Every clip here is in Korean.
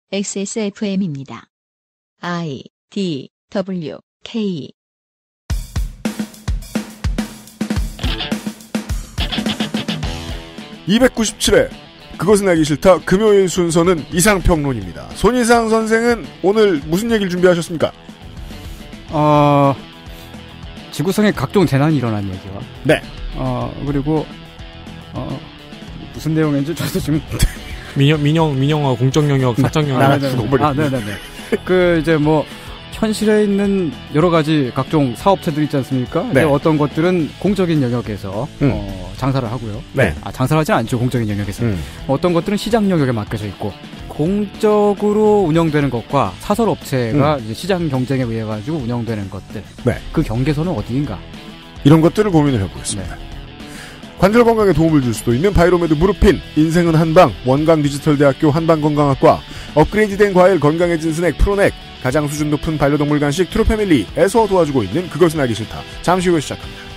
XSFM입니다. I, D, W, K. (297회) 그것은 알기 싫다 금요일 순서는 이상평론입니다. 손이상 선생은 오늘 무슨 얘기를 준비하셨습니까? 지구상에 각종 재난이 일어난 얘기와 네. 그리고 무슨 내용인지 저도 지금 민영화 공적 영역, 사적 영역. 네네네. 이제 현실에 있는 여러 가지 각종 사업체들 있지 않습니까? 네. 어떤 것들은 공적인 영역에서 장사를 하고요. 네. 장사를 하지 않죠. 공적인 영역에서. 어떤 것들은 시장 영역에 맡겨져 있고 공적으로 운영되는 것과 사설업체가 이제 시장 경쟁에 의해 가지고 운영되는 것들. 네. 그 경계선은 어디인가? 이런 것들을 고민을 해보겠습니다. 네. 관절 건강에 도움을 줄 수도 있는 바이로메드 무르핀, 인생은 한방, 원광 디지털대학교 한방건강학과, 업그레이드된 과일 건강해진 스낵 프로넥, 가장 수준 높은 반려동물 간식 트루패밀리에서 도와주고 있는 그것은 알기 싫다. 잠시 후에 시작합니다.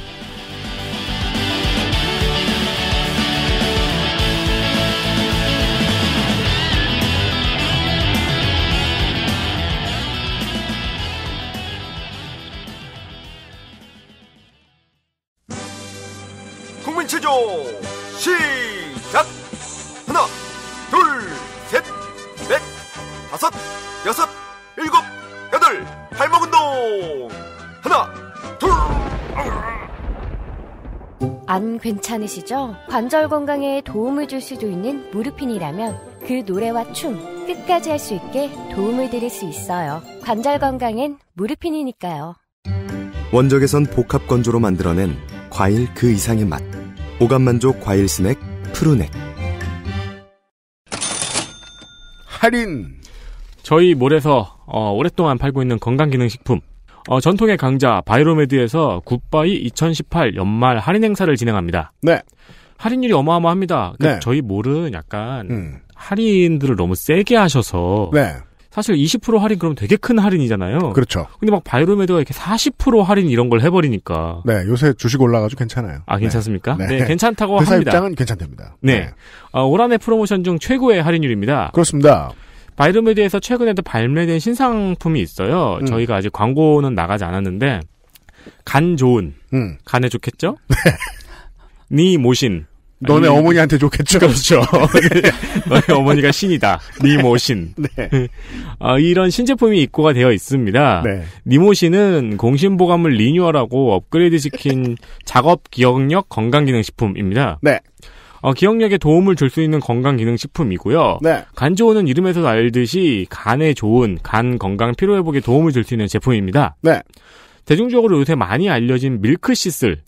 국민체조 시작! 하나, 둘, 셋, 넷, 다섯, 여섯, 일곱, 여덟, 발목 운동! 하나, 둘! 안 괜찮으시죠? 관절 건강에 도움을 줄 수도 있는 무르핀이라면 그 노래와 춤 끝까지 할 수 있게 도움을 드릴 수 있어요. 관절 건강엔 무르핀이니까요. 원적에선 복합 건조로 만들어낸 과일 그 이상의 맛. 오감만족 과일 스낵 푸르넥. 할인. 저희 몰에서 오랫동안 팔고 있는 건강기능식품 전통의 강자 바이로메드에서 굿바이 2018 연말 할인 행사를 진행합니다. 네. 할인율이 어마어마합니다. 네. 저희 몰은 약간 할인들을 너무 세게 하셔서 네. 사실 20% 할인 그러면 되게 큰 할인이잖아요. 그렇죠. 근데 막 바이로메드가 이렇게 40% 할인 이런 걸 해버리니까. 네, 요새 주식 올라가지고 괜찮아요. 아, 괜찮습니까? 네. 네, 괜찮다고 회사 합니다. 입장은 괜찮답니다. 네. 올 한해 프로모션 중 최고의 할인율입니다. 그렇습니다. 바이로메드에서 최근에도 발매된 신상품이 있어요. 저희가 아직 광고는 나가지 않았는데, 간 좋은. 간에 좋겠죠? 니 모신. 너네 어머니한테 좋겠죠? 그렇죠. 너네 어머니가 신이다. 니모신. 네. 이런 신제품이 입고가 되어 있습니다. 네. 니모신은 공신보감을 리뉴얼하고 업그레이드시킨 작업 기억력 건강기능식품입니다. 네. 기억력에 도움을 줄 수 있는 건강기능식품이고요. 네. 간 좋은은 이름에서도 알듯이 간에 좋은 간 건강 피로회복에 도움을 줄 수 있는 제품입니다. 네. 대중적으로 요새 많이 알려진 밀크시슬.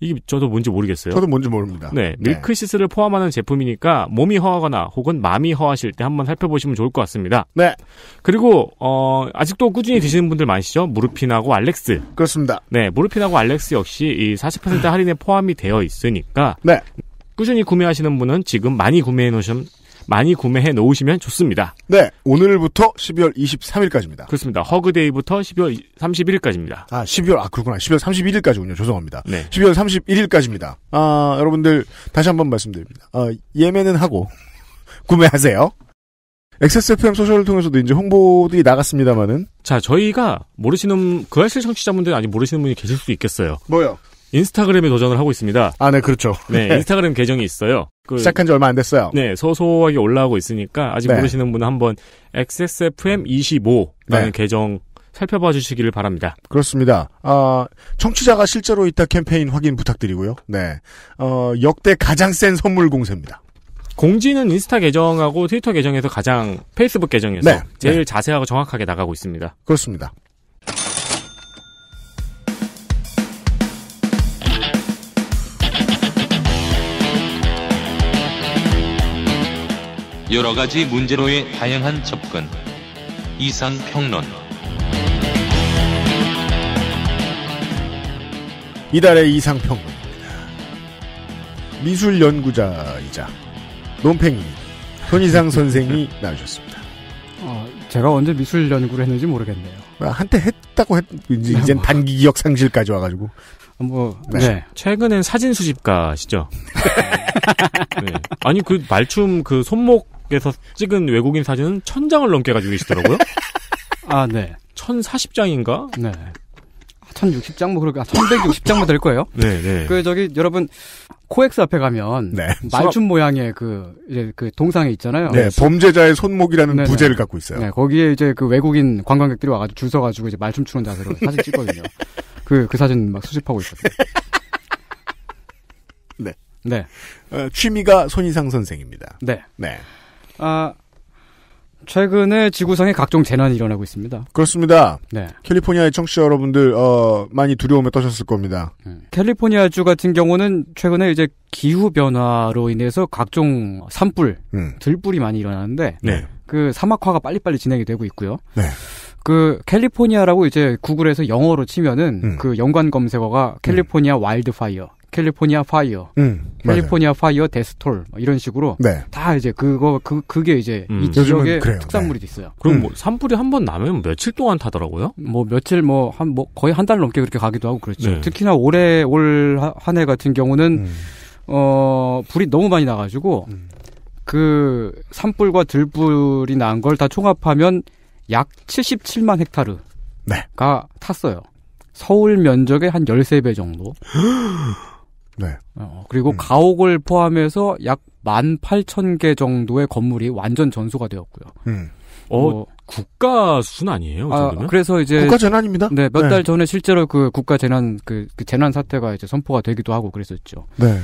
이게 저도 뭔지 모르겠어요. 저도 뭔지 모릅니다. 네, 밀크시슬을 포함하는 제품이니까 몸이 허하거나 혹은 마음이 허하실 때 한번 살펴보시면 좋을 것 같습니다. 네. 그리고 아직도 꾸준히 드시는 분들 많으시죠? 무르핀하고 알렉스. 그렇습니다. 네, 무르핀하고 알렉스 역시 이 40% 할인에 포함이 되어 있으니까 네. 꾸준히 구매하시는 분은 지금 많이 구매해 놓으시면 좋습니다. 네, 오늘부터 12월 23일까지입니다. 그렇습니다. 허그데이부터 12월 31일까지입니다. 12월 그렇구나. 12월 31일까지군요. 죄송합니다. 네. 12월 31일까지입니다. 여러분들 다시 한번 말씀드립니다. 예매는 하고 구매하세요. XSFM 소셜을 통해서도 이제 홍보들이 나갔습니다만은. 자, 저희가 모르시는 그알실 청취자분들 아직 모르시는 분이 계실 수도 있겠어요. 뭐요? 인스타그램에 도전을 하고 있습니다. 네, 그렇죠. 네, 인스타그램 계정이 있어요. 시작한 지 얼마 안 됐어요. 네, 소소하게 올라오고 있으니까 아직 모르시는 분은 한번 XSFM25라는 계정 살펴봐 주시기를 바랍니다. 그렇습니다. 청취자가 실제로 있다 캠페인 확인 부탁드리고요. 네, 역대 가장 센 선물 공세입니다. 공지는 인스타 계정하고 트위터 계정에서 가장 페이스북 계정에서 제일 자세하고 정확하게 나가고 있습니다. 그렇습니다. 여러 가지 문제로의 다양한 접근. 이상평론. 이달의 이상평론입니다. 미술연구자이자 논팽이 손이상 선생이 나오셨습니다. 제가 언제 미술 연구를 했는지 모르겠네요. 한때 했다고 이젠 단기 기억 상실까지 와가지고. 네. 최근엔 사진 수집가시죠? 네. 아니, 그 말춤 그 손목 감독님께서 찍은 외국인 사진은 1000장을 넘게 가지고 계시더라고요. 아, 네. 1040장인가? 네. 1060장 뭐 그렇게 1160장 뭐 될 거예요. 네, 네. 그 저기 여러분 코엑스 앞에 가면 네. 말춤 모양의 그 이제 그 동상에 있잖아요. 네, 범죄자의 손목이라는 네네. 부제를 갖고 있어요. 네, 거기에 이제 그 외국인 관광객들이 와가지고 줄 서가지고 이제 말춤 추는 자세로 사진 찍거든요. 그 사진 막 수집하고 있거든요. 네. 네. 취미가 손희상 선생입니다. 네. 네. 최근에 지구상에 각종 재난이 일어나고 있습니다. 그렇습니다. 네. 캘리포니아의 청취자 여러분들, 많이 두려움에 떠셨을 겁니다. 캘리포니아주 같은 경우는 최근에 이제 기후변화로 인해서 각종 산불, 들불이 많이 일어나는데, 네. 그 사막화가 빨리빨리 진행이 되고 있고요. 네. 그 캘리포니아라고 이제 구글에서 영어로 치면은 그 연관 검색어가 캘리포니아 와일드 파이어, 캘리포니아 파이어, 캘리포니아 파이어 데스톨 이런 식으로 네. 다 이제 그게 이제 이 지역의 특산물이 있어요. 그럼 뭐 산불이 한 번 나면 며칠 동안 타더라고요? 뭐 며칠 거의 한 달 넘게 그렇게 가기도 하고 그렇죠. 네. 특히나 올 한 해 같은 경우는 불이 너무 많이 나가지고 그 산불과 들불이 난 걸 다 총합하면 약 77만 헥타르가 네. 탔어요. 서울 면적의 한 13배 정도. 네. 그리고 가옥을 포함해서 약 18,000개 정도의 건물이 완전 전소가 되었고요. 국가 수준 아니에요? 그래서 이제 국가 재난입니다. 네, 몇 달 전에 실제로 그 국가 재난 그 재난 사태가 이제 선포가 되기도 하고 그랬었죠. 네.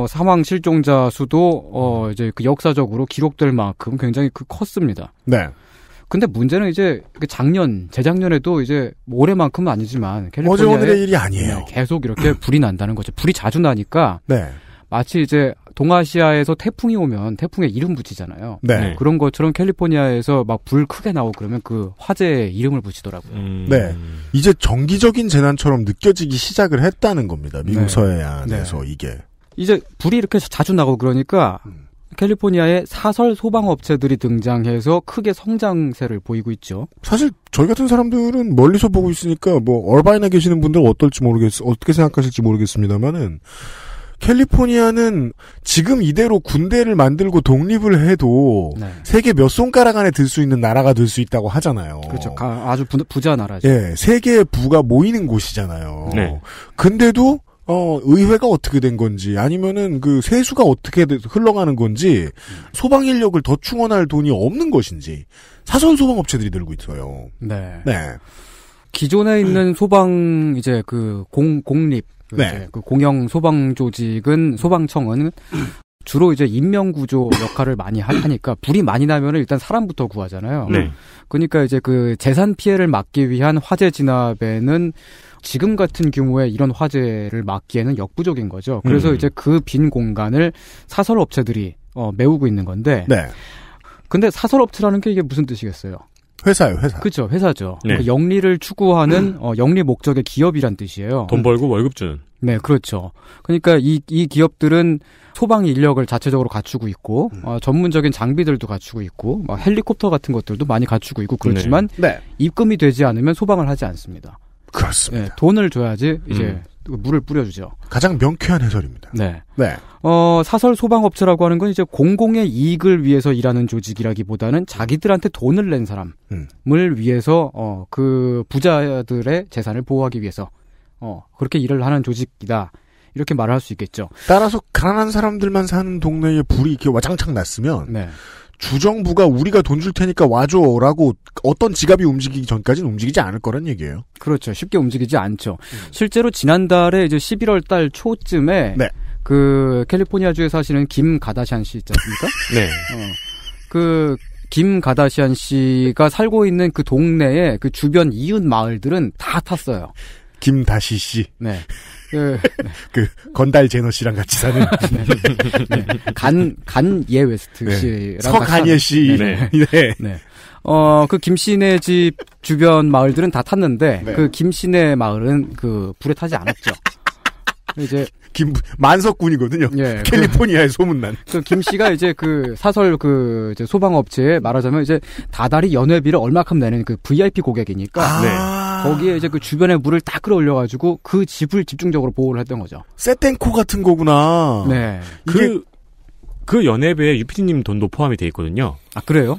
사망 실종자 수도 이제 그 역사적으로 기록될 만큼 굉장히 컸습니다. 네. 근데 문제는 이제 재작년에도 이제 올해만큼은 아니지만 어제 오늘의 일이 아니에요. 네, 계속 이렇게 불이 난다는 거죠. 불이 자주 나니까 네. 마치 이제 동아시아에서 태풍이 오면 태풍에 이름 붙이잖아요. 네. 그런 것처럼 캘리포니아에서 막 불 크게 나오고 그러면 그 화재에 이름을 붙이더라고요. 네. 이제 정기적인 재난처럼 느껴지기 시작을 했다는 겁니다. 미국 네. 서해안에서 네. 이게. 이제 불이 이렇게 자주 나고 그러니까 캘리포니아에 사설 소방업체들이 등장해서 크게 성장세를 보이고 있죠. 사실 저희 같은 사람들은 멀리서 보고 있으니까 뭐 얼바인에 계시는 분들은 어떻게 생각하실지 모르겠습니다만은 캘리포니아는 지금 이대로 군대를 만들고 독립을 해도 네. 세계 몇 손가락 안에 들 수 있는 나라가 될 수 있다고 하잖아요. 그렇죠. 아주 부자 나라죠. 예, 세계의 부가 모이는 곳이잖아요. 네. 근데도 의회가 어떻게 된 건지, 아니면은 그 세수가 어떻게 흘러가는 건지, 소방 인력을 더 충원할 돈이 없는 것인지, 사설 소방업체들이 늘고 있어요. 네. 네. 기존에 있는 소방, 이제 그 공립, 네. 그 공영 소방 조직은, 소방청은 주로 이제 인명구조 역할을 많이 하니까 불이 많이 나면은 일단 사람부터 구하잖아요. 네. 그러니까 이제 그 재산 피해를 막기 위한 화재 진압에는 지금 같은 규모의 이런 화재를 막기에는 역부족인 거죠. 그래서 이제 그 빈 공간을 사설 업체들이 메우고 있는 건데. 네. 근데 사설 업체라는 게 이게 무슨 뜻이겠어요? 회사요, 회사. 그렇죠, 회사죠. 네. 그 영리를 추구하는 영리 목적의 기업이란 뜻이에요. 돈 벌고 월급 주는. 네, 그렇죠. 그러니까 이 기업들은 소방 인력을 자체적으로 갖추고 있고 전문적인 장비들도 갖추고 있고 헬리콥터 같은 것들도 많이 갖추고 있고 그렇지만 네. 입금이 되지 않으면 소방을 하지 않습니다. 그렇습니다. 네, 돈을 줘야지 이제 물을 뿌려주죠. 가장 명쾌한 해설입니다. 네. 네. 사설 소방업체라고 하는 건 이제 공공의 이익을 위해서 일하는 조직이라기보다는 자기들한테 돈을 낸 사람을 위해서 그 부자들의 재산을 보호하기 위해서 그렇게 일을 하는 조직이다. 이렇게 말을 할 수 있겠죠. 따라서 가난한 사람들만 사는 동네에 불이 이렇게 와장창 났으면 네. 주정부가 우리가 돈 줄 테니까 와줘라고 어떤 지갑이 움직이기 전까지는 움직이지 않을 거란 얘기예요. 그렇죠. 쉽게 움직이지 않죠. 실제로 지난달에 이제 11월 달 초쯤에 네. 그 캘리포니아주에 사시는 김 가다시안 씨 있지 않습니까? 네. 그 김 가다시안 씨가 살고 있는 그 동네에 그 주변 이웃 마을들은 다 탔어요. 김다시 씨. 네. 그 건달 제너 씨랑 같이 사는 네. 간예 웨스트 네. 씨랑 서간예 씨. 네. 네. 네. 그 김씨네 집 주변 마을들은 다 탔는데 네. 그 김씨네 마을은 그 불에 타지 않았죠. 이제 만석군이거든요. 예, 캘리포니아의 소문난. 그 김씨가 이제 그 사설 그 이제 소방업체에 말하자면 이제 다달이 연회비를 얼마큼 내는 그 VIP 고객이니까 네. 거기에 이제 그 주변에 물을 딱 끌어올려가지고 그 집을 집중적으로 보호를 했던 거죠. 세땡코 같은 거구나. 네. 이게 그 연회비에 유피디님 돈도 포함이 돼 있거든요. 아, 그래요?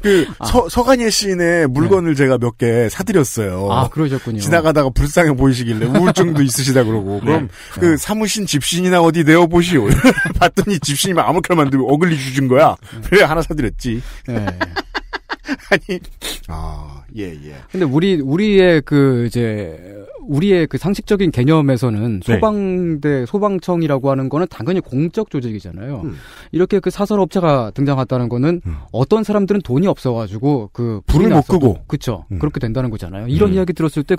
네. 서간예 시인의 물건을 제가 몇 개 사드렸어요. 아, 그러셨군요. 지나가다가 불쌍해 보이시길래 우울증도 있으시다 그러고. 그럼 그 사무신 집신이나 어디 내어보시오. 봤더니 집신이면 아무렇게나 만들고 어글리 주신 거야. 그래 하나 사드렸지. 네. 아니, 예. 근데 우리의 그 상식적인 개념에서는 소방청이라고 하는 거는 당연히 공적 조직이잖아요. 이렇게 그 사설업체가 등장했다는 거는 어떤 사람들은 돈이 없어가지고 그 불을 못 끄고. 그쵸. 그렇게 된다는 거잖아요. 이런 이야기 들었을 때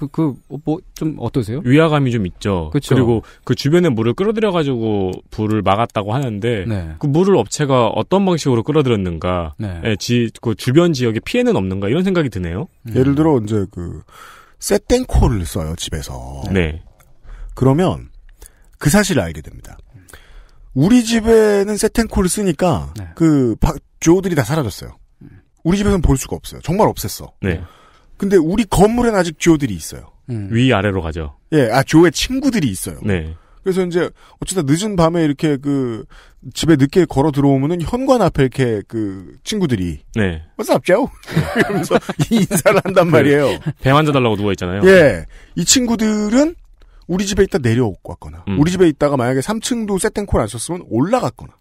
좀 어떠세요? 위화감이 좀 있죠. 그쵸. 그리고 그 주변에 물을 끌어들여가지고 불을 막았다고 하는데 그 물을 업체가 어떤 방식으로 끌어들였는가, 그 주변 지역에 피해는 없는가 이런 생각이 드네요. 예를 들어 이제 셋땡콜을 써요, 집에서. 네. 그러면 그 사실을 알게 됩니다. 우리 집에는 셋땡콜을 쓰니까 주호들이 다 사라졌어요. 우리 집에서는 볼 수가 없어요. 정말 없앴어. 네. 근데 우리 건물엔 아직 주호들이 있어요. 위아래로 가죠. 예, 주호의 친구들이 있어요. 네. 그래서 이제 어쩌다 늦은 밤에 이렇게 집에 늦게 걸어 들어오면은 현관 앞에 이렇게 친구들이 What's up, Joe? 이러면서 인사를 한단 말이에요. 배 만져달라고 누워 있잖아요. 예, 이 친구들은 우리 집에 있다 내려오고 왔거나 우리 집에 있다가 만약에 3층도 세팅콜 안 썼으면 올라갔거나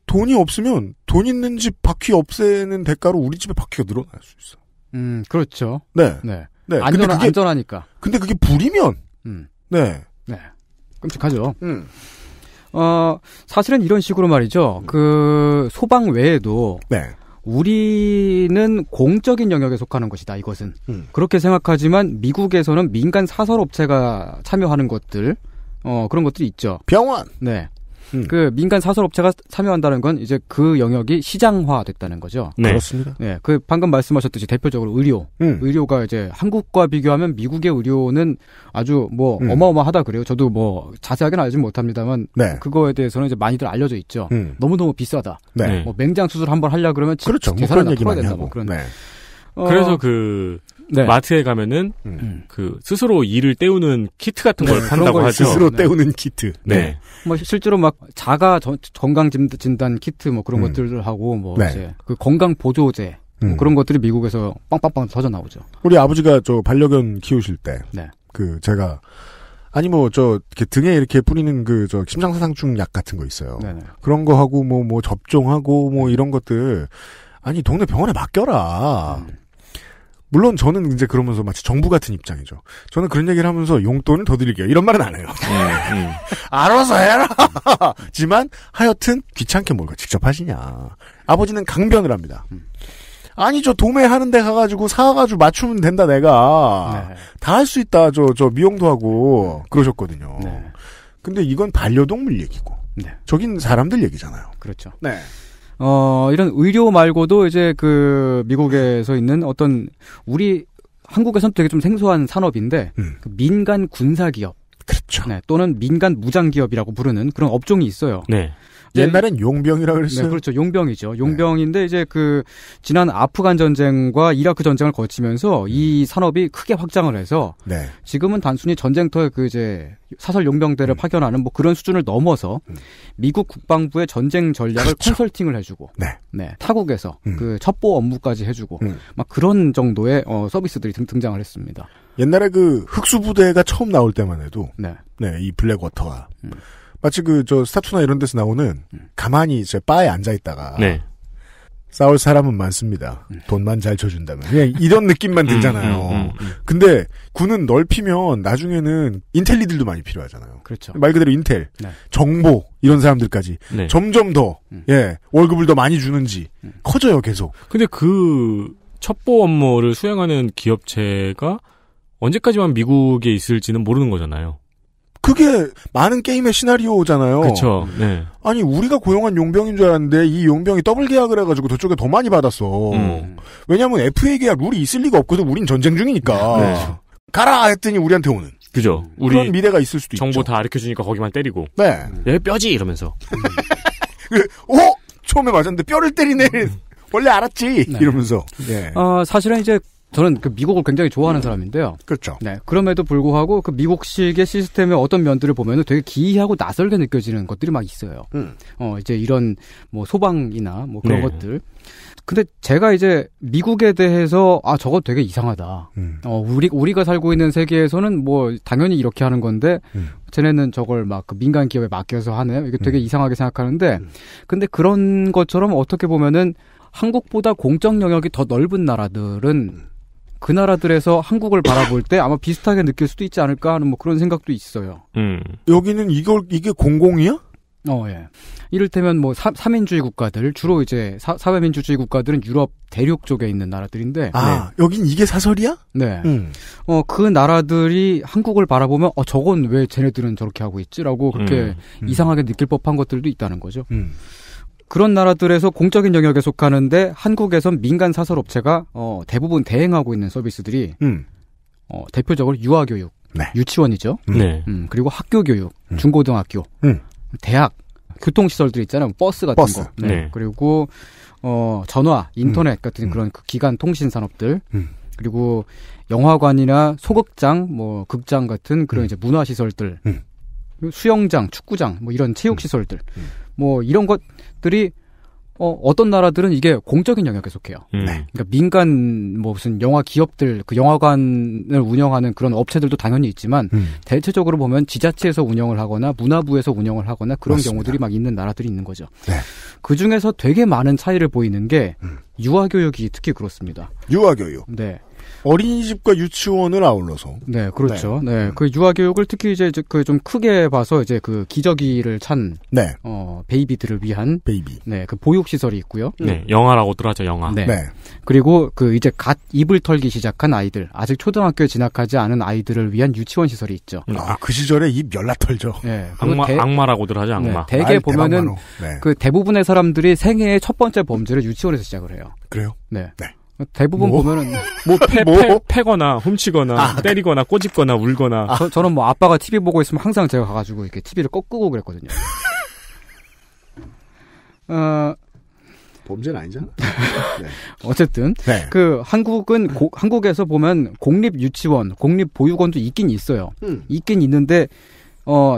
돈이 없으면 돈 있는 집 바퀴 없애는 대가로 우리 집에 바퀴가 늘어날 수 있어. 그렇죠. 네. 안전하니까. 근데 그게 불이면 네. 끔찍하죠. 사실은 이런 식으로 말이죠. 그 소방 외에도 우리는 공적인 영역에 속하는 것이다. 이것은 그렇게 생각하지만 미국에서는 민간 사설업체가 참여하는 것들, 그런 것들이 있죠. 병원. 네. 그 민간 사설업체가 참여한다는 건 이제 그 영역이 시장화됐다는 거죠. 네. 그렇습니다. 네, 그 방금 말씀하셨듯이 대표적으로 의료가 이제 한국과 비교하면 미국의 의료는 아주 어마어마하다 그래요. 저도 자세하게는 알지 못합니다만 그거에 대해서는 이제 많이들 알려져 있죠. 너무너무 비싸다. 네. 맹장 수술 한번 하려 그러면 그렇죠. 재산을 그런 얘기 많이 된다, 하고. 그런. 그래서 마트에 가면은 스스로 이를 때우는 키트 같은 걸 판다고 하죠. 스스로 때우는 키트. 네. 실제로 자가 건강 진단 키트 그런 것들을 하고 이제 그 건강 보조제 그런 것들이 미국에서 빵빵빵 터져 나오죠. 우리 아버지가 반려견 키우실 때 제가 이렇게 등에 이렇게 뿌리는 심장사상충 약 같은 거 있어요. 네네. 그런 거 하고 접종하고 이런 것들 동네 병원에 맡겨라. 물론 저는 이제 그러면서 마치 정부 같은 입장이죠. 저는 그런 얘기를 하면서 용돈을 더 드릴게요. 이런 말은 안 해요. 알아서 해라. 지만 하여튼 귀찮게 뭘 직접 하시냐. 아버지는 강변을 합니다. 저 도매하는 데 가가지고 사가지고 맞추면 된다 내가. 다 할 수 있다. 저 미용도 하고 그러셨거든요. 근데 이건 반려동물 얘기고. 저긴 사람들 얘기잖아요. 그렇죠. 네. 이런 의료 말고도 이제 미국에서 있는 어떤 한국에서는 되게 좀 생소한 산업인데 그 민간 군사 기업. 그렇죠. 네, 또는 민간 무장 기업이라고 부르는 그런 업종이 있어요. 네. 옛날엔 용병이라 그랬어요. 네, 그렇죠. 용병이죠. 용병인데 이제 지난 아프간 전쟁과 이라크 전쟁을 거치면서 이 산업이 크게 확장을 해서 지금은 단순히 전쟁터에 사설 용병대를 파견하는 그런 수준을 넘어서 미국 국방부의 전쟁 전략을 컨설팅을 해주고 타국에서 첩보 업무까지 해주고 막 그런 정도의 서비스들이 등장을 했습니다. 옛날에 흑수부대가 처음 나올 때만 해도 이 블랙워터가 마치 스타투나 이런 데서 나오는 가만히 바에 앉아있다가 싸울 사람은 많습니다. 돈만 잘 쳐준다면. 그냥 이런 느낌만 들잖아요. 근데 군은 넓히면 나중에는 인텔리들도 많이 필요하잖아요. 그렇죠. 말 그대로 인텔, 정보 이런 사람들까지 점점 더 월급을 더 많이 주는지 커져요 계속. 근데 첩보 업무를 수행하는 기업체가 언제까지만 미국에 있을지는 모르는 거잖아요. 그게 많은 게임의 시나리오잖아요. 그렇죠. 네. 아니 우리가 고용한 용병인 줄 알았는데 이 용병이 더블 계약을 해가지고 저쪽에 더 많이 받았어. 왜냐하면 FA 계약 룰이 있을 리가 없거든. 우린 전쟁 중이니까. 가라 했더니 우리한테 오는. 그죠. 그런 미래가 있을 수도 정보 있죠. 다 가르쳐주니까 거기만 때리고. 네. 얘 뼈지 이러면서. 처음에 맞았는데 뼈를 때리네. 원래 알았지. 이러면서. 사실은 이제 저는 그 미국을 굉장히 좋아하는 사람인데요. 그렇죠. 네. 그럼에도 불구하고 그 미국식의 시스템의 어떤 면들을 보면은 되게 기이하고 낯설게 느껴지는 것들이 막 있어요. 이제 이런 뭐 소방이나 뭐 그런 것들. 근데 제가 이제 미국에 대해서 저거 되게 이상하다. 우리가 살고 있는 세계에서는 뭐 당연히 이렇게 하는 건데 쟤네는 저걸 막 그 민간 기업에 맡겨서 하네요. 이게 되게 이상하게 생각하는데 근데 그런 것처럼 어떻게 보면은 한국보다 공적 영역이 더 넓은 나라들은 그 나라들에서 한국을 바라볼 때 아마 비슷하게 느낄 수도 있지 않을까 하는 뭐 그런 생각도 있어요. 여기는 이게 공공이야? 예. 이를테면 뭐 3인주의 국가들, 주로 이제 사회민주주의 국가들은 유럽 대륙 쪽에 있는 나라들인데. 여긴 이게 사설이야? 네. 그 나라들이 한국을 바라보면, 저건 왜 쟤네들은 저렇게 하고 있지라고 그렇게 이상하게 느낄 법한 것들도 있다는 거죠. 그런 나라들에서 공적인 영역에 속하는데 한국에선 민간 사설업체가 대부분 대행하고 있는 서비스들이 대표적으로 유아교육, 유치원이죠. 그리고 학교교육, 중고등학교, 대학, 교통시설들 있잖아요. 버스 같은 거. 그리고 전화, 인터넷 같은 그런 그 기간 통신 산업들. 그리고 영화관이나 소극장, 뭐 극장 같은 그런 이제 문화시설들. 수영장, 축구장, 뭐 이런 체육시설들. 뭐 이런 것들이 어떤 나라들은 이게 공적인 영역에 속해요. 그러니까 민간 뭐 무슨 영화 기업들, 그 영화관을 운영하는 그런 업체들도 당연히 있지만 대체적으로 보면 지자체에서 운영을 하거나 문화부에서 운영을 하거나 그런 맞습니다. 경우들이 막 있는 나라들이 있는 거죠. 그 중에서 되게 많은 차이를 보이는 게 유아교육이 특히 그렇습니다. 유아교육. 네. 어린이집과 유치원을 아울러서. 네, 그렇죠. 네. 그 유아교육을 특히 이제 그 좀 크게 봐서 이제 그 기저귀를 찬. 베이비들을 위한. 베이비. 네, 그 보육시설이 있고요. 네, 영아라고들 하죠, 영아. 네. 그리고 그 이제 갓 입을 털기 시작한 아이들, 아직 초등학교에 진학하지 않은 아이들을 위한 유치원 시설이 있죠. 그 시절에 입 열나 털죠. 네. 악마라고들 하죠, 악마. 네, 대개 보면은 그 대부분의 사람들이 생애의 첫 번째 범죄를 유치원에서 시작을 해요. 그래요? 네. 대부분 보면은 패거나 훔치거나 때리거나 꼬집거나 울거나. 저는 뭐 아빠가 TV 보고 있으면 항상 제가 가가지고 이렇게 TV를 꺾고 그랬거든요. 범죄는 아니잖아. 어쨌든 그 한국에서 보면 공립 유치원, 공립 보육원도 있긴 있어요. 있긴 있는데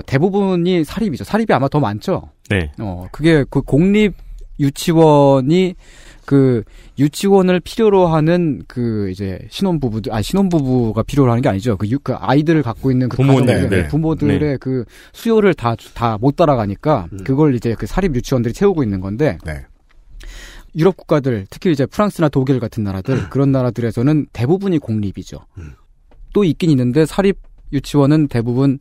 대부분이 사립이죠. 사립이 아마 더 많죠. 네. 그게 그 공립 유치원이 그 유치원을 필요로 하는 그 이제 신혼부부가 필요로 하는 게 아니죠. 그 아이들을 갖고 있는 그 부모들의 그 수요를 다 못 따라가니까 그걸 이제 그 사립 유치원들이 채우고 있는 건데. 유럽 국가들, 특히 이제 프랑스나 독일 같은 나라들, 그런 나라들에서는 대부분이 공립이죠. 또 있긴 있는데 사립 유치원은 대부분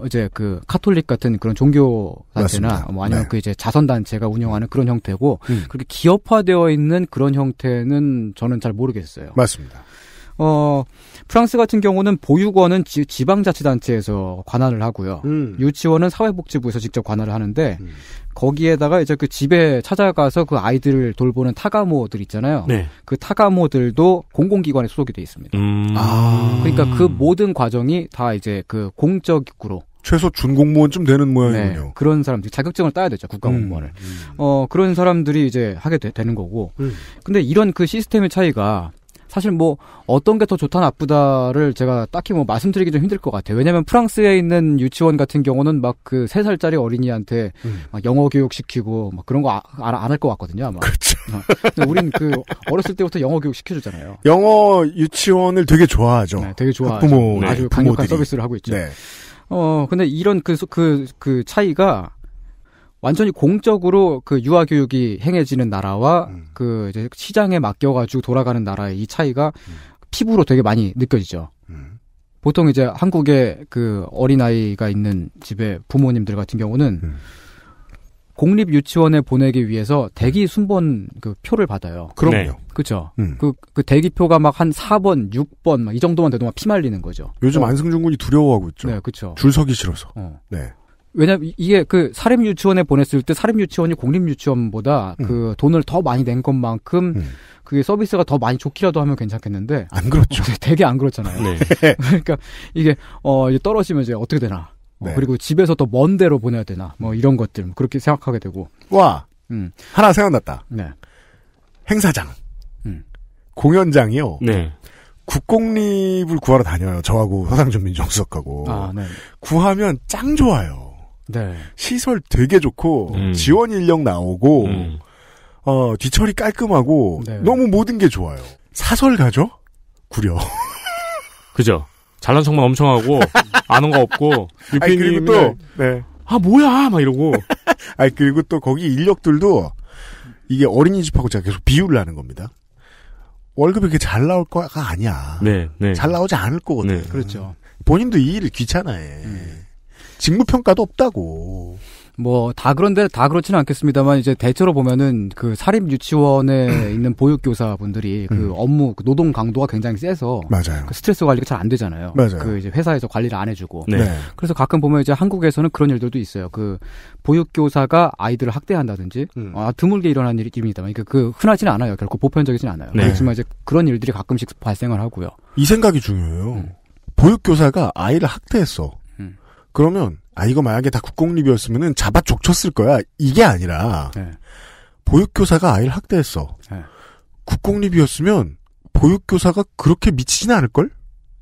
이제 그 카톨릭 같은 그런 종교 단체나 뭐 아니면 그 이제 자선 단체가 운영하는 그런 형태고 그렇게 기업화되어 있는 그런 형태는 저는 잘 모르겠어요. 맞습니다. 프랑스 같은 경우는 보육원은 지방자치단체에서 관할을 하고요. 유치원은 사회복지부에서 직접 관할을 하는데 거기에다가 이제 그 집에 찾아가서 그 아이들을 돌보는 타가모들 있잖아요. 그 타가모들도 공공기관에 소속이 돼 있습니다. 그러니까 그 모든 과정이 다 이제 그 공적으로 최소 준공무원쯤 되는 모양이군요. 네, 그런 사람들이 자격증을 따야 되죠. 국가공무원을. 그런 사람들이 이제 하게 되는 거고. 근데 이런 그 시스템의 차이가 사실 뭐 어떤 게 더 좋다 나쁘다를 제가 딱히 뭐 말씀드리기 좀 힘들 것 같아요. 왜냐하면 프랑스에 있는 유치원 같은 경우는 막 그 3살짜리 어린이한테 막 영어 교육 시키고 막 그런 거 안 할 것 같거든요. 아마. 그렇죠. 근데 우린 그 어렸을 때부터 영어 교육 시켜주잖아요. 영어 유치원을 되게 좋아하죠. 네, 되게 좋아하죠. 아주 강력한 부모들이. 서비스를 하고 있죠. 근데 이런 그 차이가 완전히 공적으로 그 유아교육이 행해지는 나라와 그 이제 시장에 맡겨가지고 돌아가는 나라의 이 차이가 피부로 되게 많이 느껴지죠. 보통 이제 한국에 그 어린아이가 있는 집에 부모님들 같은 경우는 공립 유치원에 보내기 위해서 대기 순번 그 표를 받아요. 그럼요. 그렇죠. 그 대기표가 막 한 4번, 6번 막 이 정도만 돼도 막 피 말리는 거죠. 요즘 안승준 군이 두려워하고 있죠. 네, 그렇죠. 줄 서기 싫어서. 네. 왜냐면 이게 그 사립 유치원에 보냈을 때 사립 유치원이 공립 유치원보다 그 돈을 더 많이 낸 것만큼 그게 서비스가 더 많이 좋기라도 하면 괜찮겠는데 안 그렇죠. 되게 안 그렇잖아요. 그러니까 이게 떨어지면 이제 어떻게 되나. 그리고 집에서 더 먼 데로 보내야 되나. 뭐 이런 것들 그렇게 생각하게 되고. 하나 생각났다. 네. 행사장. 공연장이요. 네. 국공립을 구하러 다녀요. 저하고 서상준 민정수석하고. 네. 구하면 짱 좋아요. 네. 시설 되게 좋고 지원 인력 나오고 뒤처리 깔끔하고 네. 너무 모든 게 좋아요. 사설 가죠? 구려. 그죠. 잘난 척만 엄청 하고 아는 거 없고 아니, 그리고 또 네. 아 뭐야 막 이러고. 아니 그리고 또 거기 인력들도 이게 어린이집하고 제가 계속 비유를 하는 겁니다. 월급이 그렇게 잘 나올 거가 아니야. 네, 네. 잘 나오지 않을 거거든. 네. 그렇죠. 본인도 이 일을 귀찮아해. 직무평가도 없다고. 뭐, 다 그런데, 다 그렇지는 않겠습니다만, 이제 대체로 보면은, 그 사립유치원에 있는 보육교사분들이 그 업무, 그 노동 강도가 굉장히 세서. 맞아요. 그 스트레스 관리가 잘 안 되잖아요. 맞아요. 그 이제 회사에서 관리를 안 해주고. 네. 네. 그래서 가끔 보면 이제 한국에서는 그런 일들도 있어요. 그 보육교사가 아이들을 학대한다든지, 드물게 일어나는 일입니다만, 그 흔하지는 않아요. 결코 보편적이진 않아요. 네. 그렇지만 이제 그런 일들이 가끔씩 발생을 하고요. 이 생각이 중요해요. 보육교사가 아이를 학대했어. 그러면 이거 만약에 다 국공립이었으면은 잡아 족쳤을 거야. 이게 아니라 네. 보육교사가 아이를 학대했어. 네. 국공립이었으면 보육교사가 그렇게 미치지는 않을걸?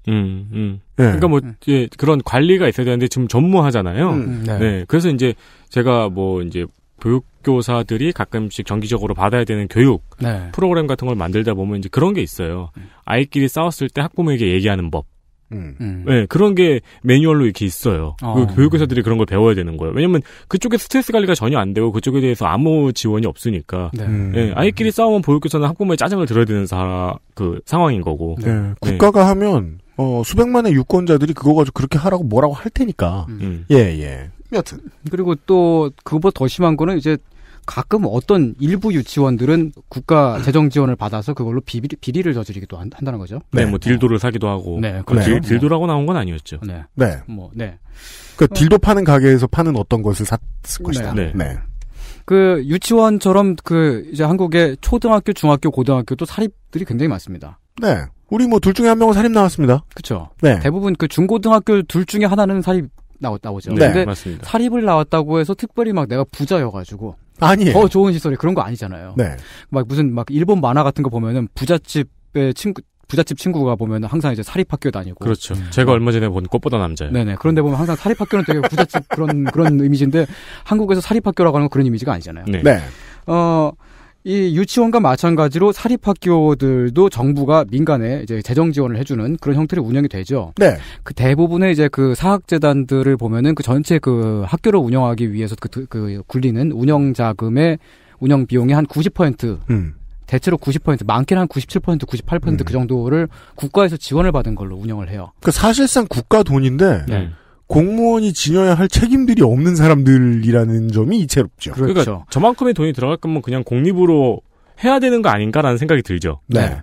네. 그러니까 뭐 이제 그런 관리가 있어야 되는데 지금 전무하잖아요. 네. 네. 그래서 이제 제가 뭐 이제 보육교사들이 가끔씩 정기적으로 받아야 되는 교육 네. 프로그램 같은 걸 만들다 보면 이제 그런 게 있어요. 아이끼리 싸웠을 때 학부모에게 얘기하는 법. 네, 그런 게 매뉴얼로 이렇게 있어요. 그 교육교사들이 그런 걸 배워야 되는 거예요. 왜냐면 그쪽에 스트레스 관리가 전혀 안 되고 그쪽에 대해서 아무 지원이 없으니까. 네. 네, 아이끼리 싸우면 보육교사는 학부모의 짜증을 들어야 되는 상황인 거고. 네. 국가가 하면 수백만의 유권자들이 그거 가지고 그렇게 하라고 뭐라고 할 테니까. 예. 여튼. 그리고 또 그것보다 더 심한 거는 이제 가끔 어떤 일부 유치원들은 국가 재정 지원을 받아서 그걸로 비리를 저지르기도 한다는 거죠. 네, 뭐 딜도를 사기도 하고. 네, 그렇죠. 딜도라고 나온 건 아니었죠. 네. 네. 뭐, 네. 그 딜도 파는 가게에서 파는 어떤 것을 샀을 것이다. 네. 네. 그 유치원처럼 그 이제 한국의 초등학교, 중학교, 고등학교도 사립들이 굉장히 많습니다. 네. 우리 뭐 둘 중에 한 명은 사립 나왔습니다. 그렇죠. 네. 대부분 그 중고등학교 둘 중에 하나는 사립 나오죠. 네, 근데 맞습니다. 사립을 나왔다고 해서 특별히 막 내가 부자여가지고 아니에요. 더 좋은 시설이 그런 거 아니잖아요. 네. 막 무슨 막 일본 만화 같은 거 보면은 부잣집 친구가 보면은 항상 이제 사립학교 다니고. 그렇죠. 제가 얼마 전에 본 꽃보다 남자예요. 네네. 그런데 보면 항상 사립학교는 되게 부잣집 그런 이미지인데 한국에서 사립학교라고 하는 건 그런 이미지가 아니잖아요. 네. 네. 이 유치원과 마찬가지로 사립학교들도 정부가 민간에 이제 재정 지원을 해주는 그런 형태로 운영이 되죠. 네. 그 대부분의 이제 그 사학재단들을 보면은 그 전체 그 학교를 운영하기 위해서 그 굴리는 운영 자금의 운영 비용의 한 90%. 대체로 90%, 많게는 한 97%, 98% 그 정도를 국가에서 지원을 받은 걸로 운영을 해요. 그 사실상 국가 돈인데 네. 공무원이 지녀야 할 책임들이 없는 사람들이라는 점이 이채롭죠. 그렇죠. 그러니까 저만큼의 돈이 들어갈 거면 그냥 공립으로 해야 되는 거 아닌가라는 생각이 들죠. 네.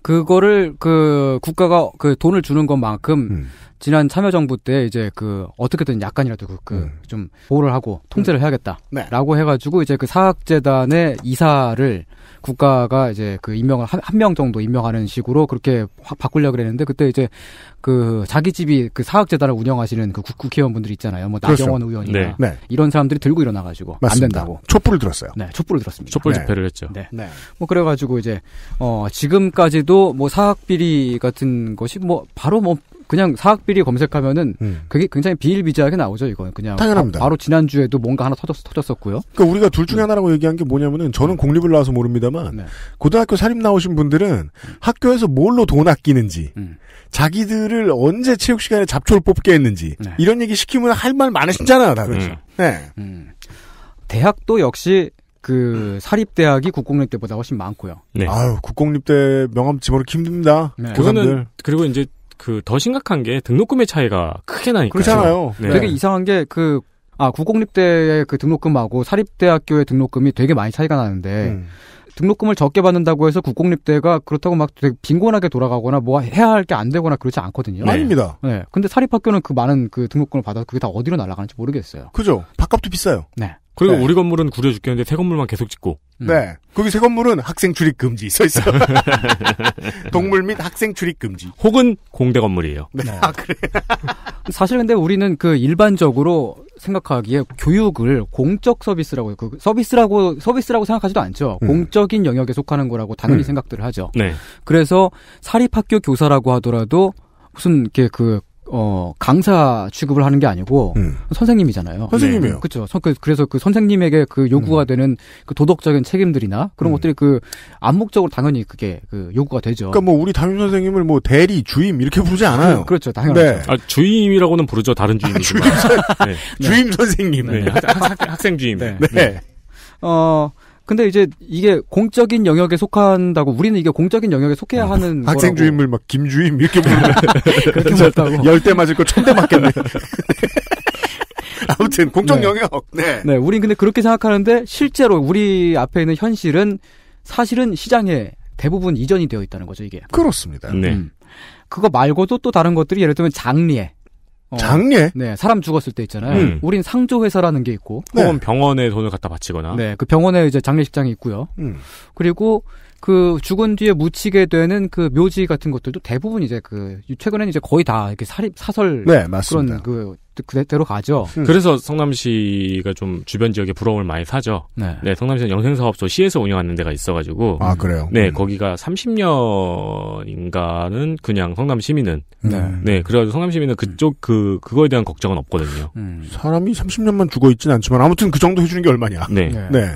그거를 그 국가가 그 돈을 주는 것만큼 지난 참여정부 때 이제 그 어떻게든 약간이라도 좀 보호를 하고 통제를 해야겠다라고 해가지고 이제 그 사학재단의 이사를 국가가 이제 그 임명을 한 명 정도 임명하는 식으로 그렇게 바꾸려고 그랬는데 그때 이제 그 자기 집이 그 사학재단을 운영하시는 그 국회의원분들이 있잖아요. 뭐 나경원 그렇죠. 의원이나 네. 이런 사람들이 들고 일어나가지고 맞습니다. 안 된다고 촛불을 들었어요. 네, 촛불을 들었습니다. 촛불 집회를 했죠. 네. 네. 뭐 그래가지고 이제 지금까지도 뭐 사학비리 같은 것이 뭐 바로 뭐 그냥 사학비리 검색하면은 그게 굉장히 비일비재하게 나오죠. 이건 그냥 당연합니다. 바로 지난주에도 뭔가 하나 터졌었고요. 그러니까 우리가 둘 중에 하나라고 얘기한 게 뭐냐면은 저는 공립을 나와서 모릅니다만 네. 고등학교 사립 나오신 분들은 학교에서 뭘로 돈 아끼는지 자기들을 언제 체육 시간에 잡초를 뽑게 했는지 네. 이런 얘기 시키면 할 말 많으시잖아요, 다들. 네. 대학도 역시 그 사립대학이 국공립대보다 훨씬 많고요. 네. 아유, 국공립대 명함 집어넣기 힘듭니다. 네. 그거는 그리고 이제 그 더 심각한 게 등록금의 차이가 크게 나니까요. 그렇잖아요. 네. 되게 이상한 게 국공립대의 그 등록금하고 사립대학교의 등록금이 되게 많이 차이가 나는데 등록금을 적게 받는다고 해서 국공립대가 그렇다고 막 되게 빈곤하게 돌아가거나 뭐 해야 할 게 안 되거나 그렇지 않거든요. 아닙니다. 네. 근데 사립학교는 그 많은 그 등록금을 받아서 그게 다 어디로 날아가는지 모르겠어요. 그죠? 밥값도 비싸요. 네. 그리고 네. 우리 건물은 구려 죽겠는데 새 건물만 계속 짓고. 네. 거기 새 건물은 학생 출입 금지 써 있어요. 동물 및 학생 출입 금지. 혹은 공대 건물이에요. 네. 아, 그래. 사실 근데 우리는 그 일반적으로 생각하기에 교육을 공적 서비스라고, 서비스라고 생각하지도 않죠. 공적인 영역에 속하는 거라고 당연히 생각들을 하죠. 네. 그래서 사립학교 교사라고 하더라도 무슨 이렇게 강사 취급을 하는 게 아니고 선생님이잖아요. 선생님이에요. 그렇죠. 그래서 그 선생님에게 그 요구가 되는 그 도덕적인 책임들이나 그런 것들이 그 암묵적으로 당연히 그게 그 요구가 되죠. 그러니까 뭐 우리 담임 선생님을 뭐 대리, 주임 이렇게 부르지 않아요. 그렇죠. 당연하죠. 네. 아, 주임이라고는 부르죠. 다른 주임이지만. 네. 주임 선생님. 네. 학생 주임. 네. 네. 근데 이제 이게 공적인 영역에 속한다고 우리는 이게 공적인 영역에 속해야 하는 학생 주임을 막 김주임 이렇게 부르면 그렇게 못하고 10대 맞을 거 1000대 맞겠네. 아무튼 공적 영역. 네. 네, 우린 근데 그렇게 생각하는데 실제로 우리 앞에 있는 현실은 사실은 시장에 대부분 이전이 되어 있다는 거죠, 이게. 그렇습니다. 네. 그거 말고도 또 다른 것들이 예를 들면 장례. 장례? 네, 사람 죽었을 때 있잖아요. 우린 상조회사라는 게 있고. 혹은 병원에 돈을 갖다 바치거나. 네, 그 병원에 이제 장례식장이 있고요. 그리고 그 죽은 뒤에 묻히게 되는 그 묘지 같은 것들도 대부분 이제 최근에는 이제 거의 다 이렇게 사설. 네, 맞습니다. 그대로 가죠. 그래서 성남시가 좀 주변 지역에 부러움을 많이 사죠. 네. 네, 성남시는 영생사업소 시에서 운영하는 데가 있어가지고. 아, 그래요? 네, 거기가 30년인가는 그냥 성남시민은. 네, 그래가지고 성남시민은 그거에 대한 걱정은 없거든요. 사람이 30년만 죽어있진 않지만 아무튼 그 정도 해주는 게 얼마냐. 네. 네.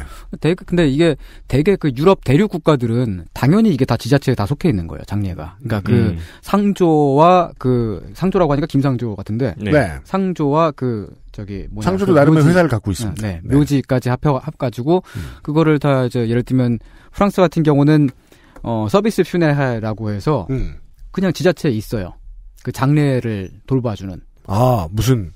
근데 이게 되게 그 유럽 대륙 국가들은 당연히 이게 다 지자체에 다 속해 있는 거예요, 장례가. 그러니까 상조라고 하니까 김상조 같은데. 네. 상조와 상조도 나름의 회사를 갖고 있습니다. 네. 묘지까지 합가지고 그거를 다 이제 예를 들면 프랑스 같은 경우는 서비스 퓨네라고 해서 그냥 지자체에 있어요. 그 장례를 돌봐주는. 아, 무슨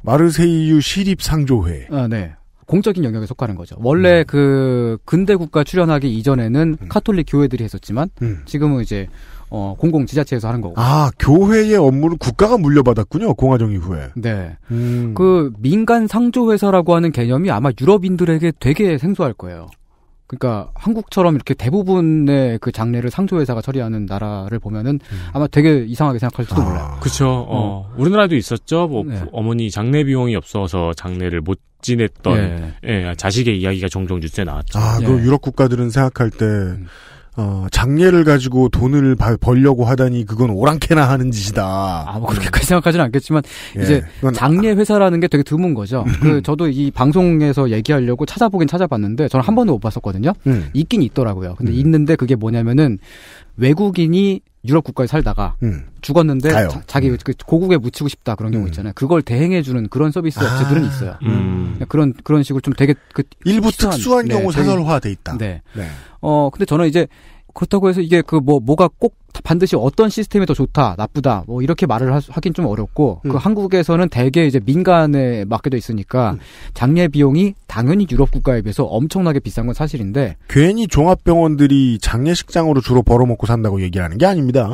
마르세유 시립 상조회. 네. 공적인 영역에 속하는 거죠. 원래 그 근대 국가 출현하기 이전에는 카톨릭 교회들이 했었지만 지금은 이제 공공 지자체에서 하는 거고. 아, 교회의 업무를 국가가 물려받았군요. 공화정 이후에. 네. 그 민간 상조회사라고 하는 개념이 아마 유럽인들에게 되게 생소할 거예요. 그러니까 한국처럼 이렇게 대부분의 그 장례를 상조회사가 처리하는 나라를 보면은 아마 되게 이상하게 생각할지도 몰라요. 그렇죠. 우리나라도 있었죠. 어머니 장례 비용이 없어서 장례를 못 지냈던 자식의 이야기가 종종 뉴스에 나왔죠. 아, 그 유럽 국가들은 생각할 때 장례를 가지고 돈을 벌려고 하다니 그건 오랑캐나 하는 짓이다. 뭐 그렇게까지 생각하지는 않겠지만 이제 장례 회사라는 게 되게 드문 거죠. 저도 이 방송에서 얘기하려고 찾아보긴 찾아봤는데 저는 한 번도 못 봤었거든요. 있긴 있더라고요. 근데 있는데 그게 뭐냐면은 외국인이 유럽 국가에 살다가 죽었는데 자기 그 고국에 묻히고 싶다 그런 경우 있잖아요. 그걸 대행해주는 그런 서비스 업체들은 있어요. 그런 식으로 좀 되게 일부 특수한 경우 사설화돼 있다. 네. 근데 저는 이제 그렇다고 해서 이게 뭐가 꼭 반드시 어떤 시스템이 더 좋다, 나쁘다, 뭐 이렇게 말을 하긴 좀 어렵고, 그 한국에서는 대개 이제 민간에 맡겨져 있으니까 장례 비용이 당연히 유럽 국가에 비해서 엄청나게 비싼 건 사실인데. 괜히 종합병원들이 장례식장으로 주로 벌어먹고 산다고 얘기하는 게 아닙니다.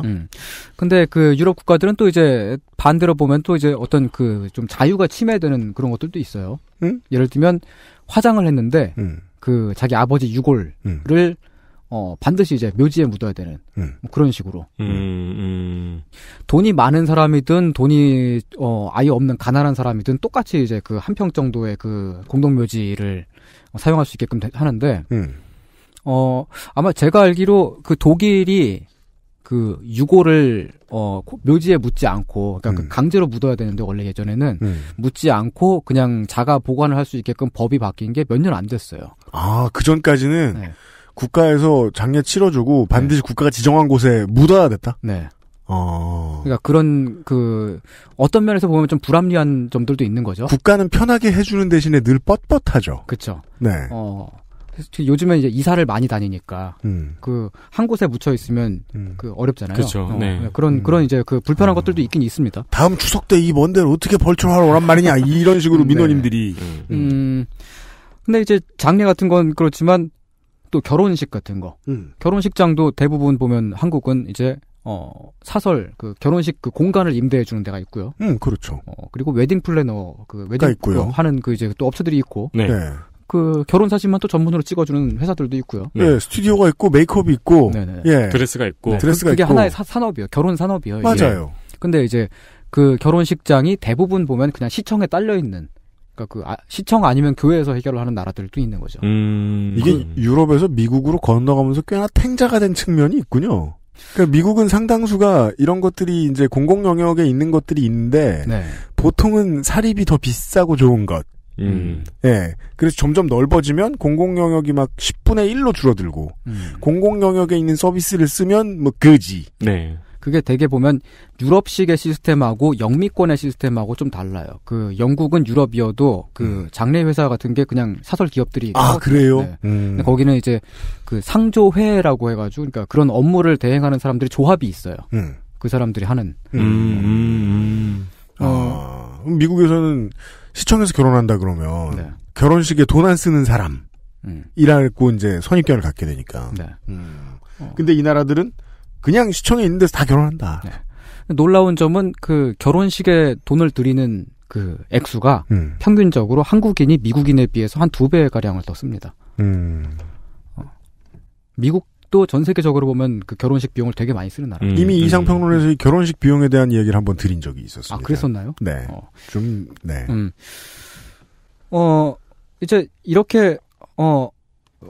근데 그 유럽 국가들은 또 이제 반대로 보면 또 이제 어떤 그 좀 자유가 침해되는 그런 것들도 있어요. 예를 들면 화장을 했는데, 그 자기 아버지 유골을 반드시 이제 묘지에 묻어야 되는 뭐 그런 식으로 돈이 많은 사람이든 돈이 아예 없는 가난한 사람이든 똑같이 이제 그 한 평 정도의 그 공동 묘지를 사용할 수 있게끔 하는데 아마 제가 알기로 그 독일이 그 유골을 묘지에 묻지 않고 그러니까 그 강제로 묻어야 되는데 원래 예전에는 묻지 않고 그냥 자가 보관을 할 수 있게끔 법이 바뀐 게 몇 년 안 됐어요. 아, 그 전까지는 국가에서 장례 치러주고 반드시 국가가 지정한 곳에 묻어야 됐다? 네. 그러니까 그런 어떤 면에서 보면 좀 불합리한 점들도 있는 거죠. 국가는 편하게 해주는 대신에 늘 뻣뻣하죠. 그렇죠. 네. 요즘에 이제 이사를 많이 다니니까 그 한 곳에 묻혀 있으면 그 어렵잖아요. 그렇죠. 네. 그런 이제 그 불편한 것들도 있긴 있습니다. 다음 추석 때 이 먼 데를 어떻게 벌초하러 오란 말이냐 이런 식으로 민원인들이. 근데 이제 장례 같은 건 그렇지만 또 결혼식 같은 거. 결혼식장도 대부분 보면 한국은 이제 사설 그 결혼식 그 공간을 임대해 주는 데가 있고요. 그렇죠. 그리고 웨딩 플래너 그 웨딩 있고요. 하는 그 이제 또 업체들이 있고. 네. 그 결혼 사진만 또 전문으로 찍어주는 회사들도 있고요. 네, 스튜디오가 있고 메이크업이 있고, 네네. 예, 드레스가 있고, 네, 드레스가 그게 있고. 하나의 산업이에요. 결혼 산업이에요. 맞아요. 이게. 근데 이제 그 결혼식장이 대부분 보면 그냥 시청에 딸려 있는. 그러니까 시청 아니면 교회에서 해결을 하는 나라들도 있는 거죠. 이게 유럽에서 미국으로 건너가면서 꽤나 탱자가 된 측면이 있군요. 그러니까 미국은 상당수가 이런 것들이 이제 공공 영역에 있는 것들이 있는데 네. 보통은 사립이 더 비싸고 좋은 것. 예. 그래서 점점 넓어지면 공공 영역이 막 10분의 1로 줄어들고 공공 영역에 있는 서비스를 쓰면 뭐 그지. 네. 그게 되게 보면 유럽식의 시스템하고 영미권의 시스템하고 좀 달라요. 그 영국은 유럽이어도 그 장례 회사 같은 게 그냥 사설 기업들이 그래요? 네. 근데 거기는 이제 그 상조회라고 해가지고 그러니까 그런 업무를 대행하는 사람들이 조합이 있어요. 그 사람들이 하는. 미국에서는 시청에서 결혼한다 그러면 네. 결혼식에 돈 안 쓰는 사람이라고 이제 선입견을 갖게 되니까. 네. 근데 이 나라들은 그냥 시청에 있는 데서 다 결혼한다. 네. 놀라운 점은 그 결혼식에 돈을 들이는 그 액수가 평균적으로 한국인이 미국인에 비해서 한 2배 가량을 더 씁니다. 미국도 전 세계적으로 보면 그 결혼식 비용을 되게 많이 쓰는 나라. 이미 이상평론에서 이 결혼식 비용에 대한 이야기를 한번 드린 적이 있었습니다. 아, 그랬었나요? 네. 좀 네. 이제 이렇게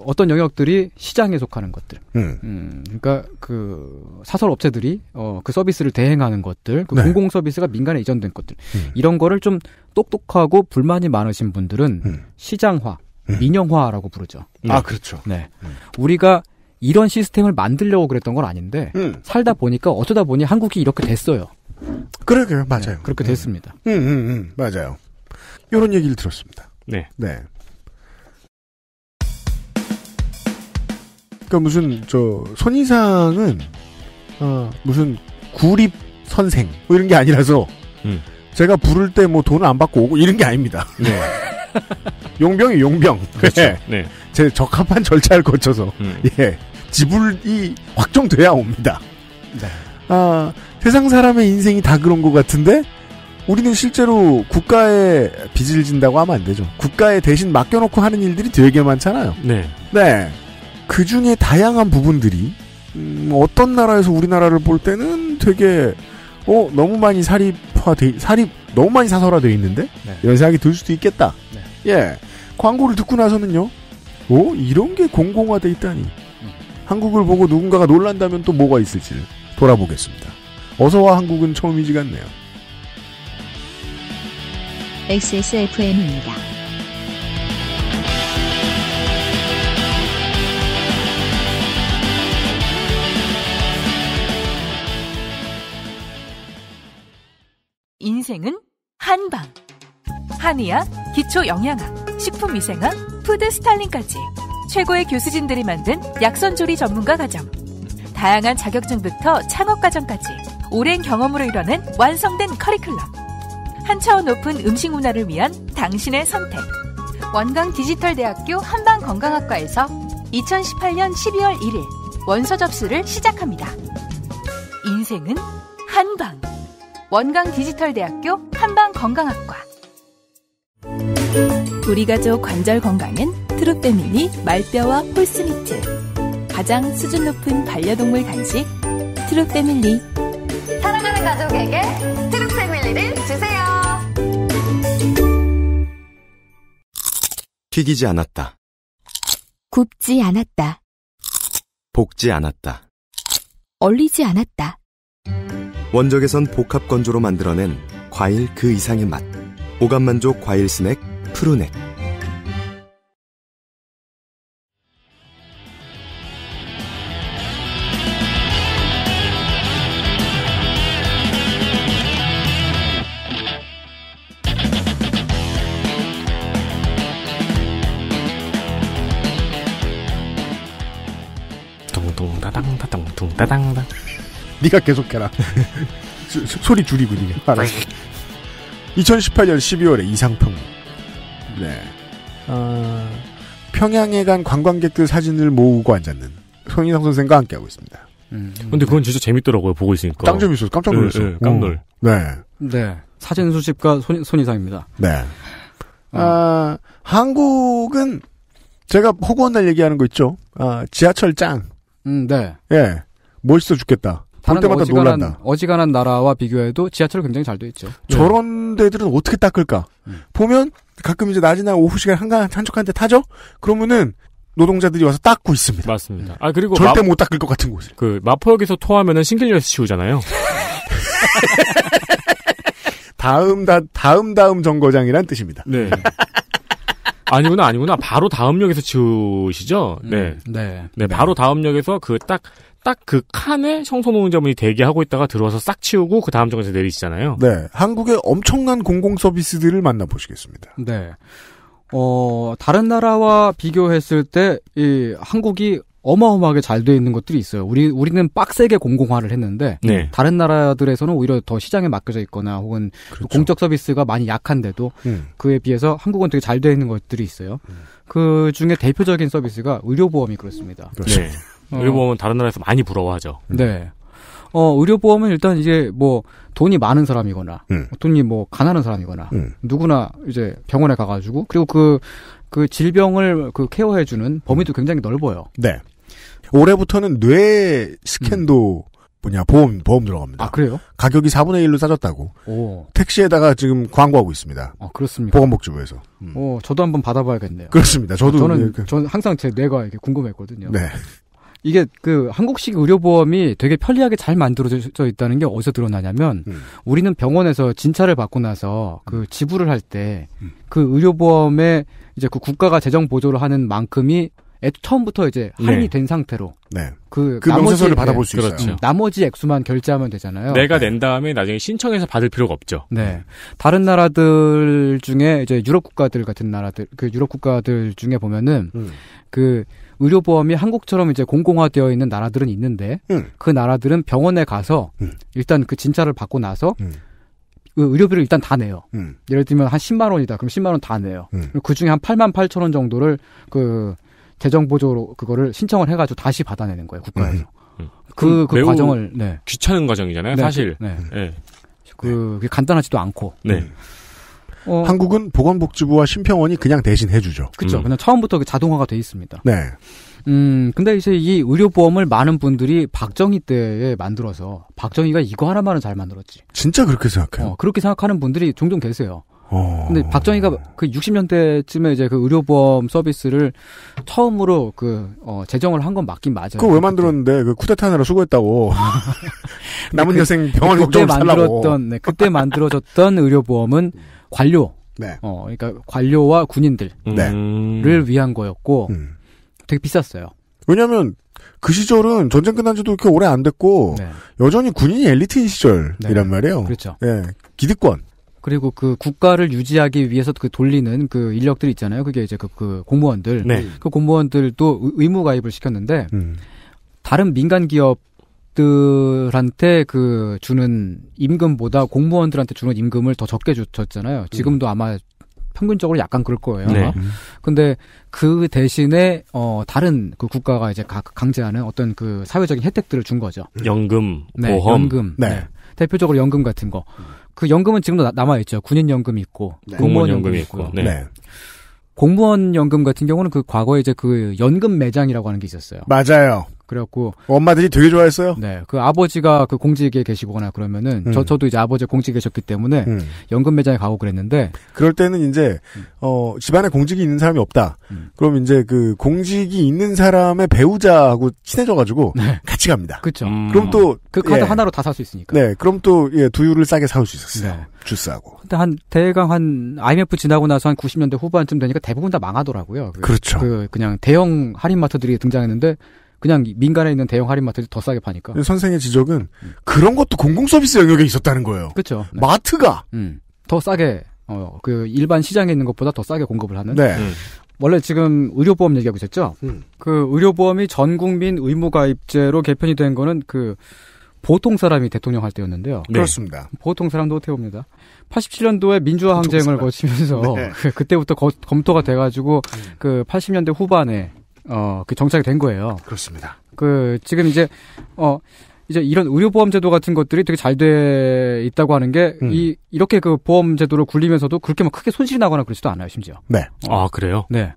어떤 영역들이 시장에 속하는 것들. 그러니까 그 사설 업체들이 그 서비스를 대행하는 것들, 그 네. 공공 서비스가 민간에 이전된 것들. 이런 거를 좀 똑똑하고 불만이 많으신 분들은 시장화, 민영화라고 부르죠. 아, 그렇죠. 네. 우리가 이런 시스템을 만들려고 그랬던 건 아닌데 살다 보니까 어쩌다 보니 한국이 이렇게 됐어요. 그래요. 맞아요. 네, 그렇게 됐습니다. 맞아요. 이런 얘기를 들었습니다. 네. 네. 그러니까 무슨 손이상은 무슨 구립 선생 뭐 이런 게 아니라서 제가 부를 때 뭐 돈을 안 받고 오고 이런 게 아닙니다. 네. 용병이 용병. 그렇죠. 네. 네. 제 적합한 절차를 거쳐서 예 지불이 확정돼야 옵니다. 네. 세상 사람의 인생이 다 그런 것 같은데 우리는 실제로 국가에 빚을 진다고 하면 안 되죠. 국가에 대신 맡겨놓고 하는 일들이 되게 많잖아요. 네. 네. 그 중에 다양한 부분들이 어떤 나라에서 우리나라를 볼 때는 되게 너무 많이 너무 많이 사설화되어 있는데 네. 이런 생각이 들 수도 있겠다. 네. 예, 광고를 듣고 나서는요. 이런 게 공공화돼 있다니. 한국을 보고 누군가가 놀란다면 또 뭐가 있을지를 돌아보겠습니다. 어서와 한국은 처음이지 않네요. XSFM입니다. 인생은 한방. 한의학, 기초영양학, 식품위생학, 푸드스타일링까지 최고의 교수진들이 만든 약선조리 전문가 과정. 다양한 자격증부터 창업과정까지 오랜 경험으로 이뤄낸 완성된 커리큘럼. 한 차원 높은 음식 문화를 위한 당신의 선택. 원광디지털대학교 한방건강학과에서 2018년 12월 1일 원서 접수를 시작합니다. 인생은 한방. 원광디지털대학교 한방건강학과. 우리 가족 관절 건강엔 트루패밀리 말뼈와 홀스미트. 가장 수준 높은 반려동물 간식 트루패밀리. 사랑하는 가족에게 트루패밀리를 주세요. 튀기지 않았다. 굽지 않았다. 볶지 않았다. 얼리지 않았다. 원적에선 복합 건조로 만들어낸 과일 그 이상의 맛. 오감만족 과일 스낵 푸르넥. 둥둥따당따당둥따당당. 네가 계속해라. 소리 줄이고 네가. 알았어. 2018년 12월에 이상평론. 네. 평양에 간 관광객들 사진을 모으고 앉았는 손인상 선생과 함께하고 있습니다. 근데 그건 진짜 재밌더라고요. 보고 있으니까. 짱 재밌었어. 깜짝 놀랐어. 네, 깜놀. 네. 네. 사진 수집가 손이상입니다. 네. 한국은 제가 허구한 날 얘기하는 거 있죠. 지하철 짱. 네. 예. 멋있어 죽겠다. 볼 때마다 놀란다. 어지간한 나라와 비교해도 지하철 굉장히 잘 돼 있죠. 저런 데들은 어떻게 닦을까? 보면 가끔 이제 낮이나 오후 시간에 한적한 데 타죠? 그러면은 노동자들이 와서 닦고 있습니다. 맞습니다. 그리고 절대 못 닦을 것 같은 곳을. 마포역에서 토하면은 신길역에서 치우잖아요. 다음 정거장이란 뜻입니다. 네. 아니구나. 바로 다음 역에서 치우시죠? 네. 네. 바로 다음 역에서 딱 그 칸에 청소노동자분이 대기하고 있다가 들어와서 싹 치우고 그 다음 정거장에서 내리시잖아요. 네. 한국의 엄청난 공공 서비스들을 만나보시겠습니다. 네. 다른 나라와 비교했을 때, 한국이 어마어마하게 잘 돼 있는 것들이 있어요. 우리는 빡세게 공공화를 했는데, 네. 다른 나라들에서는 오히려 더 시장에 맡겨져 있거나, 혹은 그렇죠. 공적 서비스가 많이 약한데도, 그에 비해서 한국은 되게 잘 돼 있는 것들이 있어요. 그 중에 대표적인 서비스가 의료보험이 그렇습니다. 그렇죠. 네. 의료보험은 다른 나라에서 많이 부러워하죠. 네. 의료보험은 일단 이제 돈이 많은 사람이거나, 돈이 가난한 사람이거나, 누구나 이제 병원에 가가지고, 그리고 그 질병을 케어해주는 범위도 굉장히 넓어요. 네. 올해부터는 뇌 스캔도 보험 들어갑니다. 그래요? 가격이 4분의 1로 싸졌다고. 오. 택시에다가 지금 광고하고 있습니다. 그렇습니까? 보건복지부에서. 저도 한번 받아봐야겠네요. 그렇습니다. 저는 항상 제 뇌가 이렇게 궁금했거든요. 네. 이게 한국식 의료보험이 되게 편리하게 잘 만들어져 있다는 게 어디서 드러나냐면, 우리는 병원에서 진찰을 받고 나서 지불을 할 때, 의료보험에 이제 국가가 재정 보조를 하는 만큼이 처음부터 이제 할인이 된 상태로. 네. 그 명세서를 받아볼 수 있어요. 그렇죠. 나머지 액수만 결제하면 되잖아요. 내가 낸 다음에 나중에 신청해서 받을 필요가 없죠. 네. 다른 나라들 중에 이제 유럽 국가들 같은 나라들, 유럽 국가들 중에 보면은, 의료보험이 한국처럼 이제 공공화되어 있는 나라들은 있는데, 그 나라들은 병원에 가서, 일단 진찰을 받고 나서, 의료비를 일단 다 내요. 예를 들면 한 10만 원이다. 그럼 10만 원 다 내요. 그 중에 한 8만 8천 원 정도를 재정보조로 그거를 신청을 해가지고 다시 받아내는 거예요, 국가에서. 그 과정을, 네. 귀찮은 과정이잖아요, 네, 사실. 네. 네. 그게 간단하지도 않고. 네. 한국은 보건복지부와 심평원이 그냥 대신 해주죠. 그렇죠. 그냥 처음부터 자동화가 돼 있습니다. 네. 근데 이제 이 의료보험을 많은 분들이 박정희 때에 만들어서, 박정희가 이거 하나만은 잘 만들었지. 진짜 그렇게 생각해요? 그렇게 생각하는 분들이 종종 계세요. 근데 박정희가 60년대쯤에 이제 의료보험 서비스를 처음으로 제정을 한 건 맞긴 맞아요. 그거 왜 만들었는데, 쿠데타 하느라 수고했다고. 남은 여생 병원 걱정을 살라고. 그때 만들어졌던 의료보험은 관료. 네. 그러니까 관료와 군인들을 위한 거였고, 되게 비쌌어요. 왜냐면, 그 시절은 전쟁 끝난 지도 그렇게 오래 안 됐고, 네. 여전히 군인이 엘리트인 시절이란 말이에요. 그렇죠. 예. 기득권. 그리고 국가를 유지하기 위해서 돌리는 인력들 있잖아요. 그게 이제 공무원들. 네. 그 공무원들도 의무 가입을 시켰는데, 다른 민간 기업들한테 주는 임금보다 공무원들한테 주는 임금을 더 적게 줬잖아요. 지금도 아마 평균적으로 약간 그럴 거예요. 네. 근데 그 대신에 다른 국가가 이제 강제하는 어떤 사회적인 혜택들을 준 거죠. 연금, 네, 보험. 연금. 네. 네. 대표적으로 연금 같은 거. 그 연금은 지금도 남아있죠. 군인 연금이 있고, 네. 공무원 연금이 있고. 네. 네. 공무원 연금 같은 경우는 과거에 이제 연금 매장이라고 하는 게 있었어요. 맞아요. 그래갖고. 엄마들이 되게 좋아했어요? 네. 아버지가 공직에 계시거나 그러면은, 저도 이제 아버지 공직에 계셨기 때문에, 연금 매장에 가고 그랬는데. 그럴 때는 이제, 집안에 공직이 있는 사람이 없다. 그럼 이제 공직이 있는 사람의 배우자하고 친해져가지고, 네. 같이 갑니다. 그쵸. 그럼 또, 그 카드 하나로 다 살 수 있으니까. 네. 그럼 또, 두유를 싸게 사올 수 있었어요. 네. 주스하고. 근데 대강 IMF 지나고 나서 한 90년대 후반쯤 되니까 대부분 다 망하더라고요. 그렇죠. 그냥 대형 할인마트들이 등장했는데, 그냥 민간에 있는 대형 할인마트들이 더 싸게 파니까. 선생의 지적은 그런 것도 공공서비스 영역에 있었다는 거예요. 그렇죠. 네. 마트가 더 싸게 일반 시장에 있는 것보다 더 싸게 공급을 하는. 네. 원래 지금 의료보험 얘기하고 있었죠. 의료보험이 전 국민 의무 가입제로 개편이 된 거는 보통 사람이 대통령 할 때였는데요. 네. 그렇습니다. 보통 사람도 태웁니다. 87년도에 민주화 항쟁을 거치면서 네. 그때부터 검토가 돼가지고 80년대 후반에 정착이 된 거예요. 그렇습니다. 지금 이제 이제 이런 의료보험 제도 같은 것들이 되게 잘 돼 있다고 하는 게 이렇게 그 보험 제도를 굴리면서도 그렇게 막 크게 손실이 나거나 그러지도 않아요, 심지어. 네. 아, 그래요? 네.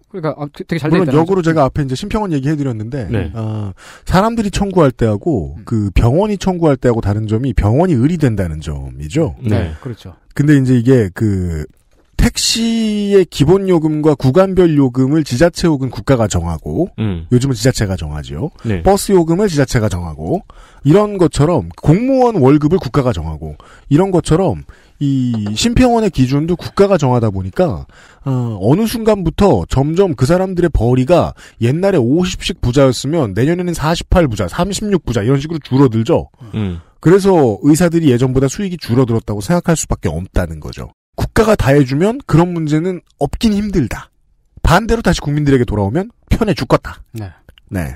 그러니까 되게 잘 돼 있다. 물론 역으로 제가 앞에 이제 심평원 얘기해드렸는데, 네. 사람들이 청구할 때하고 그 병원이 청구할 때하고 다른 점이 병원이 의리된다는 점이죠. 네, 그렇죠. 근데 이제 이게 그 택시의 기본 요금과 구간별 요금을 지자체 혹은 국가가 정하고, 요즘은 지자체가 정하죠. 네. 버스 요금을 지자체가 정하고, 이런 것처럼 공무원 월급을 국가가 정하고, 이런 것처럼 이 심평원의 기준도 국가가 정하다 보니까 어느 순간부터 점점 그 사람들의 벌이가 옛날에 50씩 부자였으면 내년에는 48부자, 36부자 이런 식으로 줄어들죠. 그래서 의사들이 예전보다 수익이 줄어들었다고 생각할 수밖에 없다는 거죠. 국가가 다 해주면 그런 문제는 없긴 힘들다. 반대로 다시 국민들에게 돌아오면 편해 죽겠다. 네. 네.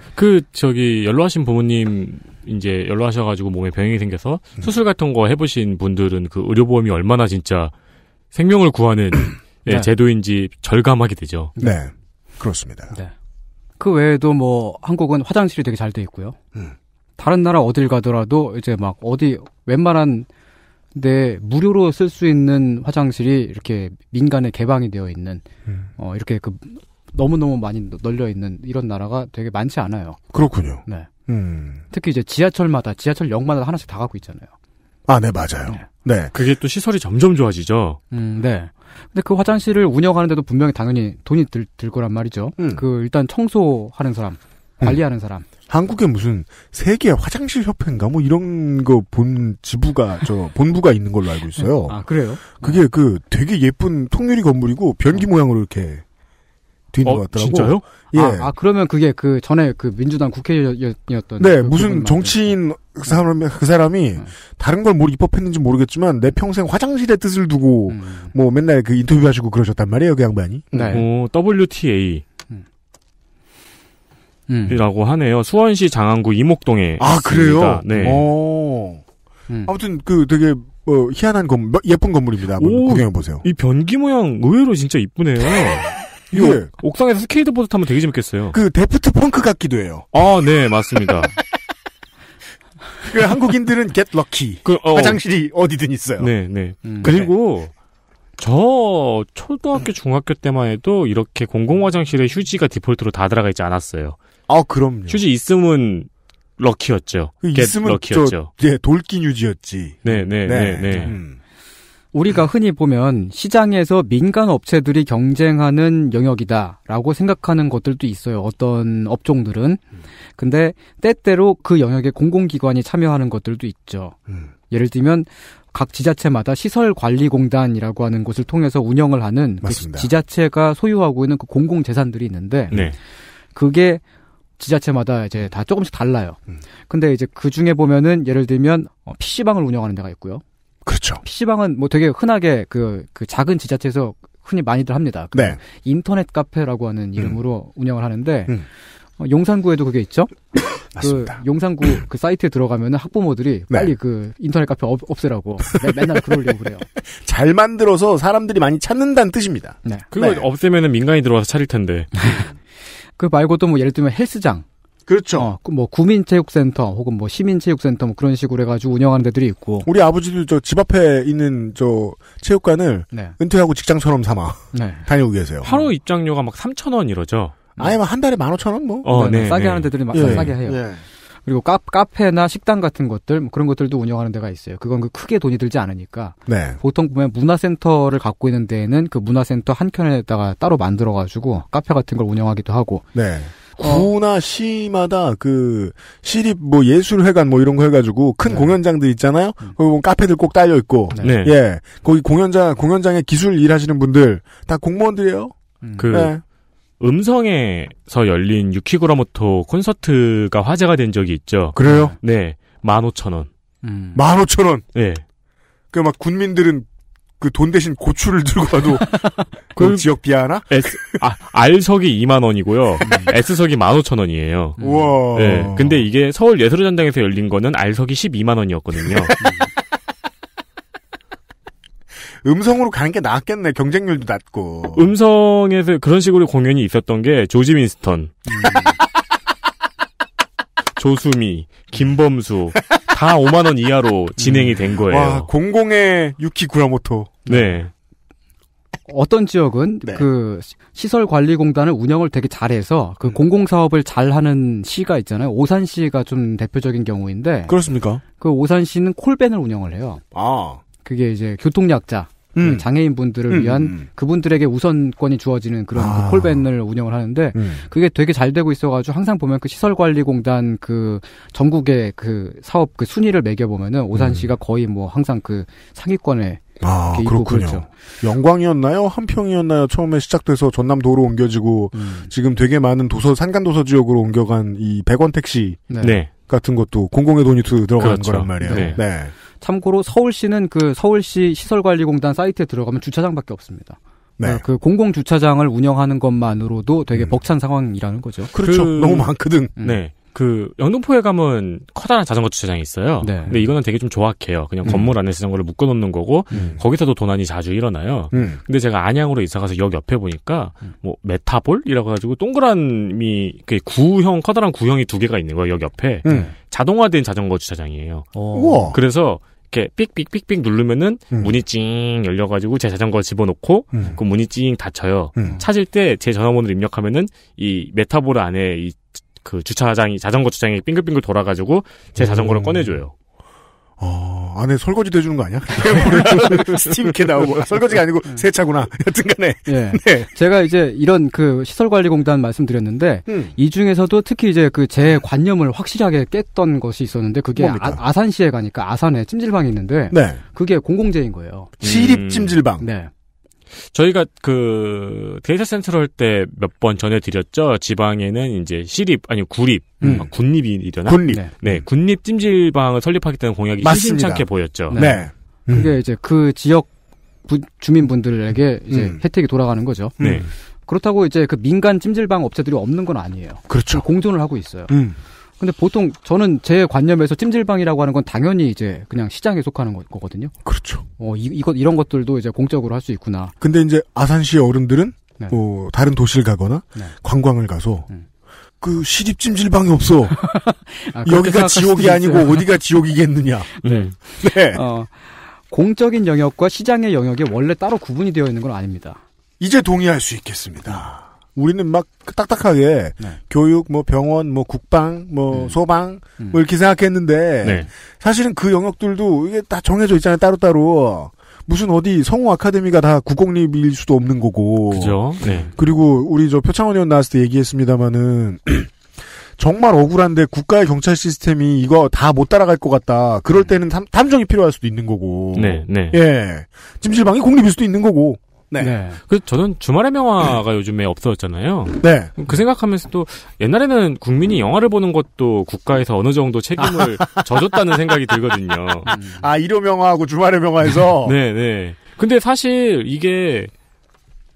연로하신 부모님, 이제 연로하셔가지고 몸에 병이 생겨서 수술 같은 거 해보신 분들은 그 의료보험이 얼마나 진짜 생명을 구하는 네. 제도인지 절감하게 되죠. 네. 그렇습니다. 네. 그 외에도 뭐, 한국은 화장실이 되게 잘 돼 있고요. 다른 나라 어딜 가더라도 이제 막 웬만한 데 무료로 쓸 수 있는 화장실이 이렇게 민간에 개방이 되어 있는, 이렇게 너무너무 많이 널려 있는 이런 나라가 되게 많지 않아요. 그렇군요. 네. 특히 이제 지하철역마다 하나씩 다 갖고 있잖아요. 아, 네, 맞아요. 네. 그게 또 시설이 점점 좋아지죠. 네. 근데 그 화장실을 운영하는데도 분명히 당연히 돈이 들 거란 말이죠. 일단 청소하는 사람, 관리하는 사람. 한국에 무슨 세계 화장실 협회인가 뭐 이런 거 본부가 있는 걸로 알고 있어요. 아, 그래요? 그게 되게 예쁜 통유리 건물이고 변기 모양으로 이렇게 돼 있는 것 같더라고. 진짜요? 예. 그러면 그게 전에 민주당 국회의원이었던. 네, 무슨 정치인 그 사람이 다른 걸 입법했는지 모르겠지만 내 평생 화장실의 뜻을 두고 뭐 맨날 그 인터뷰 하시고 그러셨단 말이에요, 그 양반이. 네. WTA. 이라고 하네요. 수원시 장안구 이목동에. 아, 그래요? 네. 아무튼 되게 희한한 예쁜 건물입니다. 한번 구경해 보세요. 이 변기 모양 의외로 진짜 이쁘네요. 이거 옥상에서 스케이트보드 타면 되게 재밌겠어요. 데프트 펑크 같기도 해요. 아, 네, 맞습니다. 한국인들은 get lucky. 화장실이 어디든 있어요. 네, 네. 그리고 저 초등학교, 중학교 때만 해도 이렇게 공공 화장실에 휴지가 디폴트로 다 들어가 있지 않았어요. 아, 그럼요. 휴지 있으면 럭키였죠. 있으면 럭키였죠. 돌긴 휴지였지. 네. 우리가 흔히 보면 시장에서 민간 업체들이 경쟁하는 영역이다라고 생각하는 것들도 있어요. 어떤 업종들은. 근데 때때로 그 영역에 공공기관이 참여하는 것들도 있죠. 예를 들면 각 지자체마다 시설관리공단이라고 하는 곳을 통해서 운영을 하는 그 지자체가 소유하고 있는 그 공공재산들이 있는데 그게 지자체마다 이제 다 조금씩 달라요. 근데 이제 그 중에 보면은 예를 들면 PC방을 운영하는 데가 있고요. 그렇죠. PC방은 뭐 되게 흔하게 그 작은 지자체에서 흔히 많이들 합니다. 네. 인터넷 카페라고 하는 이름으로 운영을 하는데 용산구에도 그게 있죠. 맞습니다. 용산구 그 사이트에 들어가면은 학부모들이 빨리 그 인터넷 카페 없애라고 맨날 글 올리고 그래요. 잘 만들어서 사람들이 많이 찾는다는 뜻입니다. 네. 그거 없애면은 민간이 들어와서 차릴 텐데. 그 말고도 뭐 예를 들면 헬스장. 그렇죠. 뭐 구민체육센터 혹은 뭐 시민체육센터 뭐 그런 식으로 해가지고 운영하는 데들이 있고. 우리 아버지도 집 앞에 있는 체육관을 은퇴하고 직장처럼 삼아 다니고 계세요. 하루 입장료가 막 3,000원 이러죠. 아니면 한 달에 15,000원 뭐. 네, 싸게 하는 데들이 막 싸게 해요. 예. 그리고 카페나 식당 같은 것들 뭐 그런 것들도 운영하는 데가 있어요. 그건 크게 돈이 들지 않으니까. 네. 보통 보면 문화센터를 갖고 있는 데에는 그 문화센터 한 켠에다가 따로 만들어가지고 카페 같은 걸 운영하기도 하고. 네. 구나 시마다 시립 뭐 예술회관 뭐 이런 거 해가지고 큰 공연장들 있잖아요. 거기 보면 카페들 꼭 딸려 있고. 네. 예. 거기 공연장에 기술 일하시는 분들 다 공무원들이에요. 음성에서 열린 유키구라모토 콘서트가 화제가 된 적이 있죠. 그래요? 네. 15,000원. 15,000원? 네. 막 군민들은 돈 대신 고추를 들고 가도 그 지역 비하나? R석이 2만원이고요. S석이 15,000원이에요. 우와. 네. 근데 이게 서울 예술전당에서 열린 거는 R석이 12만원이었거든요. 음성으로 가는 게 낫겠네. 경쟁률도 낮고. 음성에서 그런 식으로 공연이 있었던 게 조지 윈스턴. 조수미, 김범수 다 5만 원 이하로 진행이 된 거예요. 와, 공공의 유키 구라모토. 네. 어떤 지역은 네. 그 시설관리공단을 운영을 되게 잘해서 그 공공사업을 잘하는 시가 있잖아요. 오산시가 좀 대표적인 경우인데. 그렇습니까? 그 오산시는 콜밴을 운영을 해요. 아. 그게 이제 교통약자. 장애인 분들을 위한 그분들에게 우선권이 주어지는 그런 그 콜밴을 운영을 하는데 그게 되게 잘 되고 있어가지고 항상 보면 그 시설관리공단 그 전국의 그 사업 그 순위를 매겨보면은 오산시가 거의 뭐 항상 그 상위권에 그렇군요. 그렇죠. 영광이었나요? 한평이었나요? 처음에 시작돼서 전남도로 옮겨지고 지금 되게 많은 산간도서 지역으로 옮겨간 이 100원 택시 같은 것도 공공의 돈이 들어가는 그렇죠. 거란 말이에요. 네. 참고로 서울시는 그 서울시 시설관리공단 사이트에 들어가면 주차장밖에 없습니다. 네. 그 공공주차장을 운영하는 것만으로도 되게 벅찬 상황이라는 거죠. 그렇죠. 너무 많거든. 네. 그 영등포에 가면 커다란 자전거 주차장이 있어요. 네. 근데 이거는 되게 좀 조악해요. 그냥 건물 안에 자전거를 묶어놓는 거고 거기서도 도난이 자주 일어나요. 근데 제가 안양으로 이사가서 역 옆에 보니까 뭐 메타볼이라고 해가지고 동그라미 구형 커다란 구형이 2개가 있는 거예요. 역 옆에 자동화된 자전거 주차장이에요. 우와. 그래서 이렇게 삑삑삑삑 누르면은 문이 찡 열려가지고 제 자전거 집어넣고 그 문이 찡 닫혀요. 찾을 때 제 전화번호를 입력하면은 이 메타볼 안에 이 그 자전거 주차장이 빙글빙글 돌아가지고 제 자전거를 꺼내줘요. 안에 설거지도 해주는 거 아니야? 스팀 이렇게 나오고. 설거지가 아니고 세차구나. 여튼간에. 네. 네. 제가 이제 이런 그 시설관리공단 말씀드렸는데, 이 중에서도 특히 이제 그 제 관념을 확실하게 깼던 것이 있었는데, 그게 아산시에 가니까 아산에 찜질방이 있는데, 네. 그게 공공재인 거예요. 시립 찜질방. 네. 저희가 그 데이터 센터로 할 때 몇 번 전해드렸죠. 지방에는 이제 시립 아니 구립, 군립이려나? 군립. 네, 군립 찜질방을 설립하겠다는 공약이 심심찮게 보였죠. 네. 그게 이제 그 지역 주민분들에게 이제 혜택이 돌아가는 거죠. 네. 그렇다고 이제 그 민간 찜질방 업체들이 없는 건 아니에요. 그렇죠. 공존을 하고 있어요. 근데 보통 저는 제 관념에서 찜질방이라고 하는 건 당연히 이제 그냥 시장에 속하는 거거든요. 그렇죠. 이런 것들도 이제 공적으로 할 수 있구나. 근데 이제 아산시의 어른들은 네. 다른 도시를 가거나 관광을 가서 그 시립 찜질방이 없어. 여기가 지옥이 아니고 어디가 지옥이겠느냐. 네. 네. 공적인 영역과 시장의 영역이 원래 따로 구분이 되어 있는 건 아닙니다. 이제 동의할 수 있겠습니다. 우리는 막 딱딱하게 교육, 뭐 병원, 뭐 국방, 뭐 소방 뭐 이렇게 생각했는데 사실은 그 영역들도 이게 다 정해져 있잖아요. 따로따로. 무슨 어디 성우 아카데미가 다 국공립일 수도 없는 거고. 그죠. 네. 그리고 우리 표창원 의원 나왔을 때 얘기했습니다마는 정말 억울한데 국가의 경찰 시스템이 이거 다 못 따라갈 것 같다. 그럴 때는 탐정이 필요할 수도 있는 거고. 네, 네. 예. 찜질방이 공립일 수도 있는 거고. 네. 그래서 저는 주말의 명화가 요즘에 없어졌잖아요. 네. 그 생각하면서도 옛날에는 국민이 영화를 보는 것도 국가에서 어느 정도 책임을 져줬다는 생각이 들거든요. 일요 명화하고 주말의 명화에서? 네네. 근데 사실 이게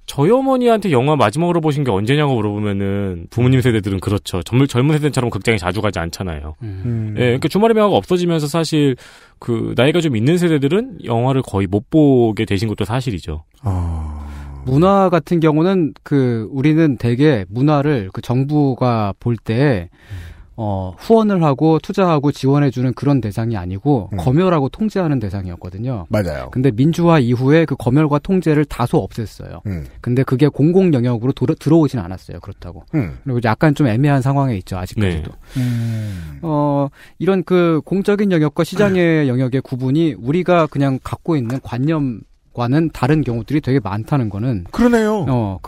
저희 어머니한테 영화 마지막으로 보신 게 언제냐고 물어보면은 부모님 세대들은 그렇죠. 젊은 세대처럼 극장에 자주 가지 않잖아요. 예, 그러니까 주말의 명화가 없어지면서 사실 그 나이가 좀 있는 세대들은 영화를 거의 못 보게 되신 것도 사실이죠. 문화 같은 경우는 우리는 되게 문화를 그 정부가 볼 때 후원을 하고 투자하고 지원해주는 그런 대상이 아니고 검열하고 통제하는 대상이었거든요. 맞아요. 근데 민주화 이후에 그 검열과 통제를 다소 없앴어요. 근데 그게 공공 영역으로 들어오진 않았어요. 그렇다고. 그리고 약간 좀 애매한 상황에 있죠. 아직까지도. 네. 이런 그 공적인 영역과 시장의 영역의 구분이 우리가 그냥 갖고 있는 관념과는 다른 경우들이 되게 많다는 거는. 그러네요.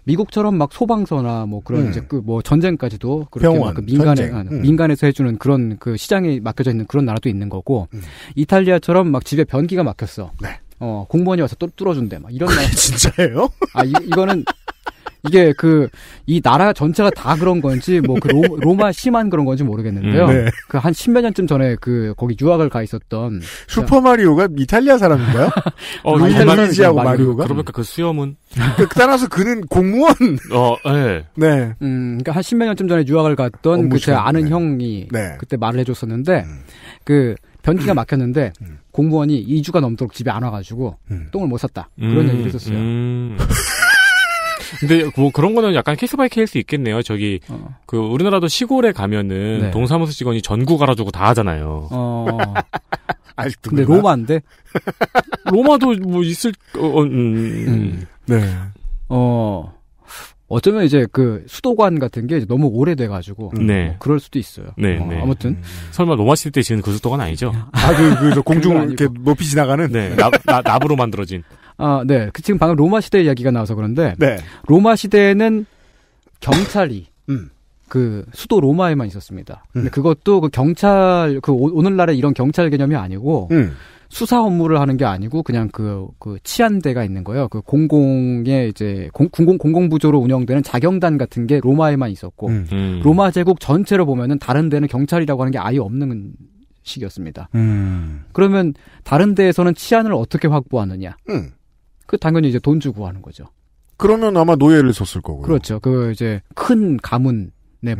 미국처럼 막 소방서나 뭐 그런 이제 전쟁까지도 그렇게 병원, 막 민간에서 해주는 그런 그 시장이 맡겨져 있는 그런 나라도 있는 거고, 이탈리아처럼 막 집에 변기가 막혔어. 네. 공무원이 와서 뚫어준대. 막 이런 나라. 진짜예요? 이거는 이게 이 나라 전체가 다 그런 건지, 로마 시만 그런 건지 모르겠는데요. 네. 한 10몇 년쯤 전에 거기 유학을 가 있었던. 슈퍼마리오가 이탈리아 사람인가요? 루이지하고 마리오가? 그러니까 그 수염은? 따라서 그는 공무원! 네. 네. 그러니까 한 10몇 년쯤 전에 유학을 갔던 제 아는 형이 그때 말을 해줬었는데, 변기가 막혔는데, 공무원이 2주가 넘도록 집에 안 와가지고, 똥을 못 샀다. 그런 얘기를 했었어요. 근데 뭐 그런 거는 약간 케이스 바이 케이스 있겠네요. 저기 그 우리나라도 시골에 가면은 네. 동사무소 직원이 전구 갈아주고 다 하잖아요. 아직도 근데 로마인데 로마도 뭐 있을 네. 어쩌면 이제 그 수도관 같은 게 너무 오래돼가지고 네. 그럴 수도 있어요. 네, 네. 아무튼 설마 로마 시대 때 지은 그 수도관 아니죠? 그 공중 이렇게 높이 지나가는 네, 납으로 만들어진. 네. 지금 방금 로마 시대 이야기가 나와서 그런데 네. 로마 시대에는 경찰이 그 수도 로마에만 있었습니다. 근데 그것도 그 경찰 그 오늘날의 이런 경찰 개념이 아니고. 수사 업무를 하는 게 아니고 그냥 그 치안대가 있는 거예요. 그 공공의 이제 공공부조로 운영되는 자경단 같은 게 로마에만 있었고 로마 제국 전체로 보면은 다른 데는 경찰이라고 하는 게 아예 없는 시기였습니다. 그러면 다른 데에서는 치안을 어떻게 확보하느냐? 그 당연히 이제 돈 주고 하는 거죠. 그러면 아마 노예를 썼을 거고요. 그렇죠. 그 이제 큰 가문의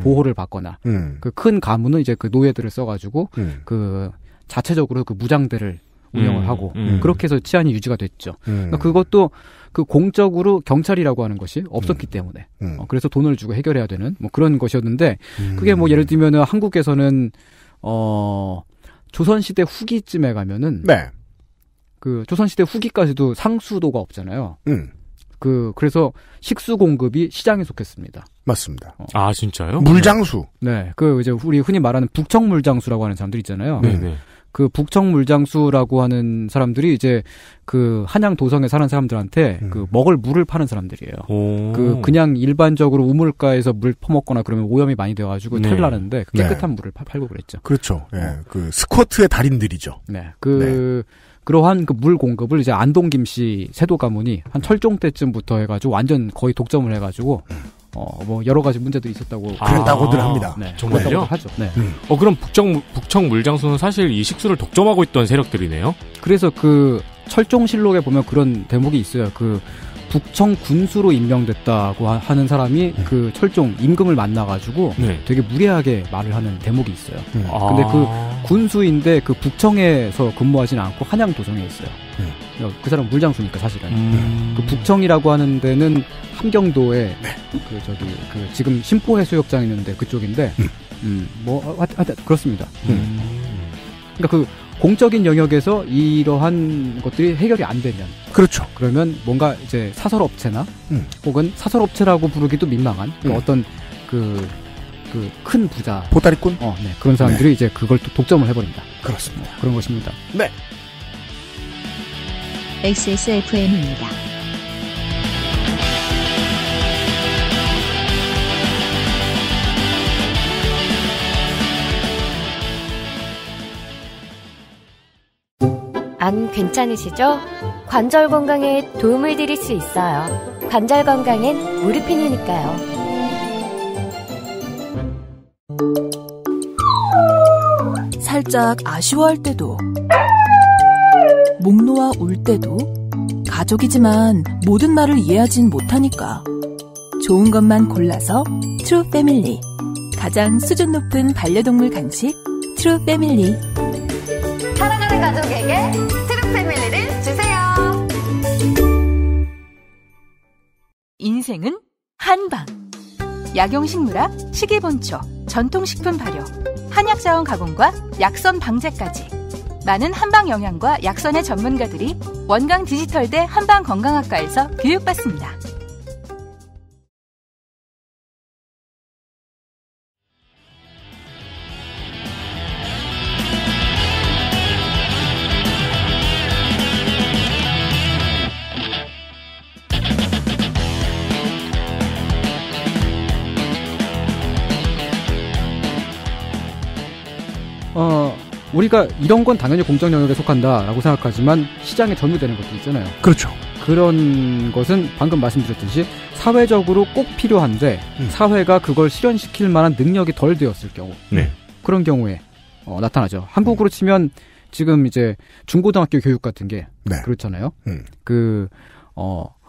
보호를 받거나 그 큰 가문은 이제 그 노예들을 써가지고 그 자체적으로 그 무장대를 운영을 하고 그렇게 해서 치안이 유지가 됐죠. 그러니까 그것도 그 공적으로 경찰이라고 하는 것이 없었기 때문에 그래서 돈을 주고 해결해야 되는 뭐 그런 것이었는데 그게 뭐 예를 들면은 한국에서는 조선시대 후기쯤에 가면은 네. 그 조선시대 후기까지도 상수도가 없잖아요. 그래서 식수 공급이 시장에 속했습니다. 맞습니다. 아 진짜요? 물장수. 네, 그 이제 우리 흔히 말하는 북청 물장수라고 하는 사람들 있잖아요. 네네. 그 북청 물장수라고 하는 사람들이 이제 그 한양 도성에 사는 사람들한테 그 먹을 물을 파는 사람들이에요. 그냥 일반적으로 우물가에서 물 퍼먹거나 그러면 오염이 많이 되어가지고 털 나는데 깨끗한 물을 팔고 그랬죠. 그렇죠. 예, 그 스쿼트의 달인들이죠. 네, 그러한 그 물 공급을 이제 안동 김씨 세도 가문이 한 철종 때쯤부터 해가지고 완전 거의 독점을 해가지고 뭐 여러 가지 문제들이 있었다고 그랬다고들 합니다. 네, 정말요? 하죠. 네. 그럼 북청 물장수는 사실 이 식수를 독점하고 있던 세력들이네요. 그래서 그 철종실록에 보면 그런 대목이 있어요. 그 북청 군수로 임명됐다고 하는 사람이 그 철종 임금을 만나가지고 되게 무례하게 말을 하는 대목이 있어요. 근데 그 군수인데 그 북청에서 근무하진 않고 한양 도성에 있어요. 그 사람 물장수니까 사실은. 그 북청이라고 하는 데는 함경도에 그 지금 심포해수욕장 있는데 그쪽인데 그렇습니다. 그러니까 그 공적인 영역에서 이러한 것들이 해결이 안 되면 그렇죠. 그러면 뭔가 이제 사설업체나 혹은 사설업체라고 부르기도 민망한 어떤 그 큰 부자 보따리꾼 그런 사람들이 이제 그걸 또 독점을 해버린다. 그렇습니다. 그런 것입니다. 네. XSFM입니다. 안 괜찮으시죠? 관절 건강에 도움을 드릴 수 있어요. 관절 건강엔 무르핀이니까요. 살짝 아쉬워할 때도, 목 놓아 울 때도, 가족이지만 모든 말을 이해하진 못하니까. 좋은 것만 골라서 트루 패밀리. 가장 수준 높은 반려동물 간식 트루 패밀리. 사랑하는 가족에게 트루 패밀리를 주세요. 인생은 한방. 약용식물학, 식이본초, 전통식품 발효, 한약자원 가공과 약선 방제까지 많은 한방 영양과 약선의 전문가들이 원광 디지털대 한방건강학과에서 교육받습니다. 우리가 이런 건 당연히 공적 영역에 속한다라고 생각하지만 시장에 점유되는 것도 있잖아요. 그렇죠. 그런 것은 방금 말씀드렸듯이 사회적으로 꼭 필요한데 사회가 그걸 실현시킬 만한 능력이 덜 되었을 경우 그런 경우에 나타나죠. 한국으로 치면 지금 이제 중고등학교 교육 같은 게 그렇잖아요.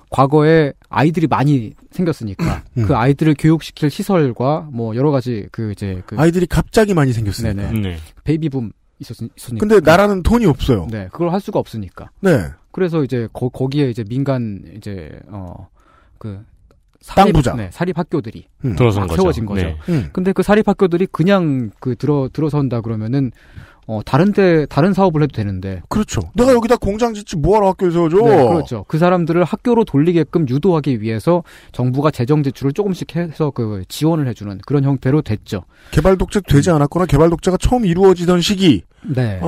과거에 아이들이 많이 생겼으니까 그 아이들을 교육시킬 시설과 뭐 여러 가지 아이들이 갑자기 많이 생겼으니까. 베이비붐 있었으니까. 근데 나라는 돈이 없어요. 네, 그걸 할 수가 없으니까. 네. 그래서 이제 거기에 이제 민간 이제 땅 부자. 네, 사립학교들이 들어선 거죠. 세워진 거죠. 네. 근데 그 사립학교들이 그냥 들어선다 그러면은 다른 사업을 해도 되는데. 그렇죠. 내가 여기다 공장 짓지 뭐하러 학교에 세워줘? 네, 그렇죠. 그 사람들을 학교로 돌리게끔 유도하기 위해서 정부가 재정 지출을 조금씩 해서 그 지원을 해주는 그런 형태로 됐죠. 개발 독재도 되지 않았거나 개발 독재가 처음 이루어지던 시기. 네.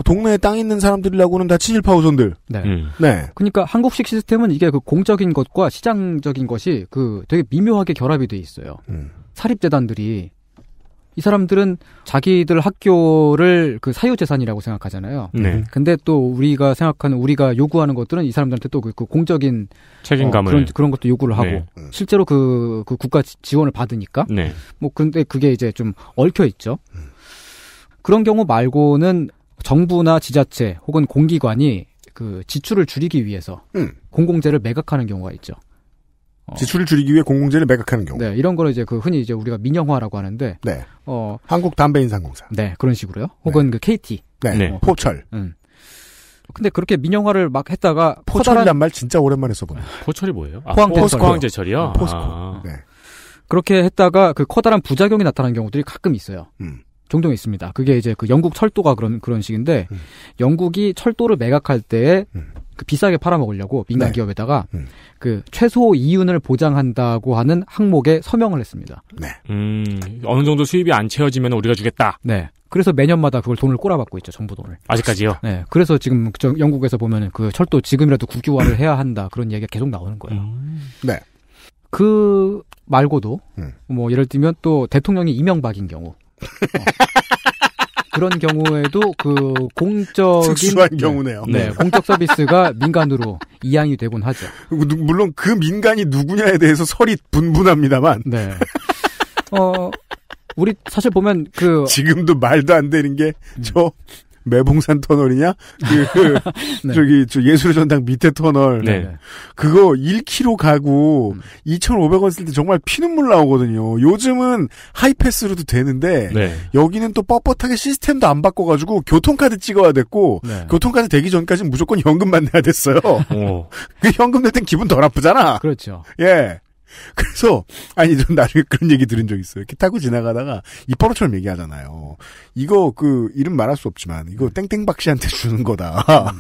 동네에 땅 있는 사람들이라고는 다 친일파 우선들. 네. 네. 그러니까 한국식 시스템은 이게 그 공적인 것과 시장적인 것이 그 되게 미묘하게 결합이 돼 있어요. 사립재단들이 이 사람들은 자기들 학교를 그 사유재산이라고 생각하잖아요. 네. 근데 또 우리가 요구하는 것들은 이 사람들한테 또 그 공적인 책임감을 그런 것도 요구를 하고 네. 실제로 그 국가 지원을 받으니까. 네. 뭐 근데 그게 이제 좀 얽혀 있죠. 그런 경우 말고는 정부나 지자체 혹은 공기관이 그 지출을 줄이기 위해서 공공재를 매각하는 경우가 있죠. 지출을 줄이기 위해 공공재를 매각하는 경우. 네, 이런 거를 이제 그 흔히 이제 우리가 민영화라고 하는데. 네. 한국 담배인상공사. 네, 그런 식으로요. 혹은 그 KT. 네. 포철. 근데 그렇게 민영화를 막 했다가 포철이란 말 진짜 오랜만에 써보네. 포철이 뭐예요? 포항제철이요. 포스코. 네. 그렇게 했다가 그 커다란 부작용이 나타나는 경우들이 가끔 있어요. 종종 있습니다. 그게 이제 그 영국 철도가 그런 식인데 영국이 철도를 매각할 때에 그 비싸게 팔아먹으려고 민간 네. 기업에다가 그 최소 이윤을 보장한다고 하는 항목에 서명을 했습니다. 네. 어느 정도 수입이 안 채워지면 우리가 주겠다. 네. 그래서 매년마다 그걸 돈을 꼬라박고 있죠. 정부 돈을. 아직까지요? 네. 그래서 지금 영국에서 보면은 그 철도 지금이라도 국유화를 해야 한다. 그런 얘기가 계속 나오는 거예요. 네. 그 말고도 뭐 예를 들면 또 대통령이 이명박인 경우. 그런 경우에도 그 공적인 특수한 경우네요. 네, 공적 서비스가 민간으로 이양이 되곤 하죠. 물론 그 민간이 누구냐에 대해서 설이 분분합니다만. 네. 우리 사실 보면 지금도 말도 안 되는 게 매봉산 터널이냐? 네. 저기 예술의 전당 밑에 터널. 네. 그거 1km 가고 2,500원 쓸 때 정말 피눈물 나오거든요. 요즘은 하이패스로도 되는데 네. 여기는 또 뻣뻣하게 시스템도 안 바꿔가지고 교통카드 찍어야 됐고 네. 교통카드 되기 전까지는 무조건 현금만 내야 됐어요. 그 현금 낼 땐 기분 덜 아프잖아. 그렇죠. 예. 그래서 전 나중에 그런 얘기 들은 적 있어요. 이렇게 타고 지나가다가 입버릇처럼 얘기하잖아요. 이거 이름 말할 수 없지만 이거 땡땡박 씨한테 주는 거다.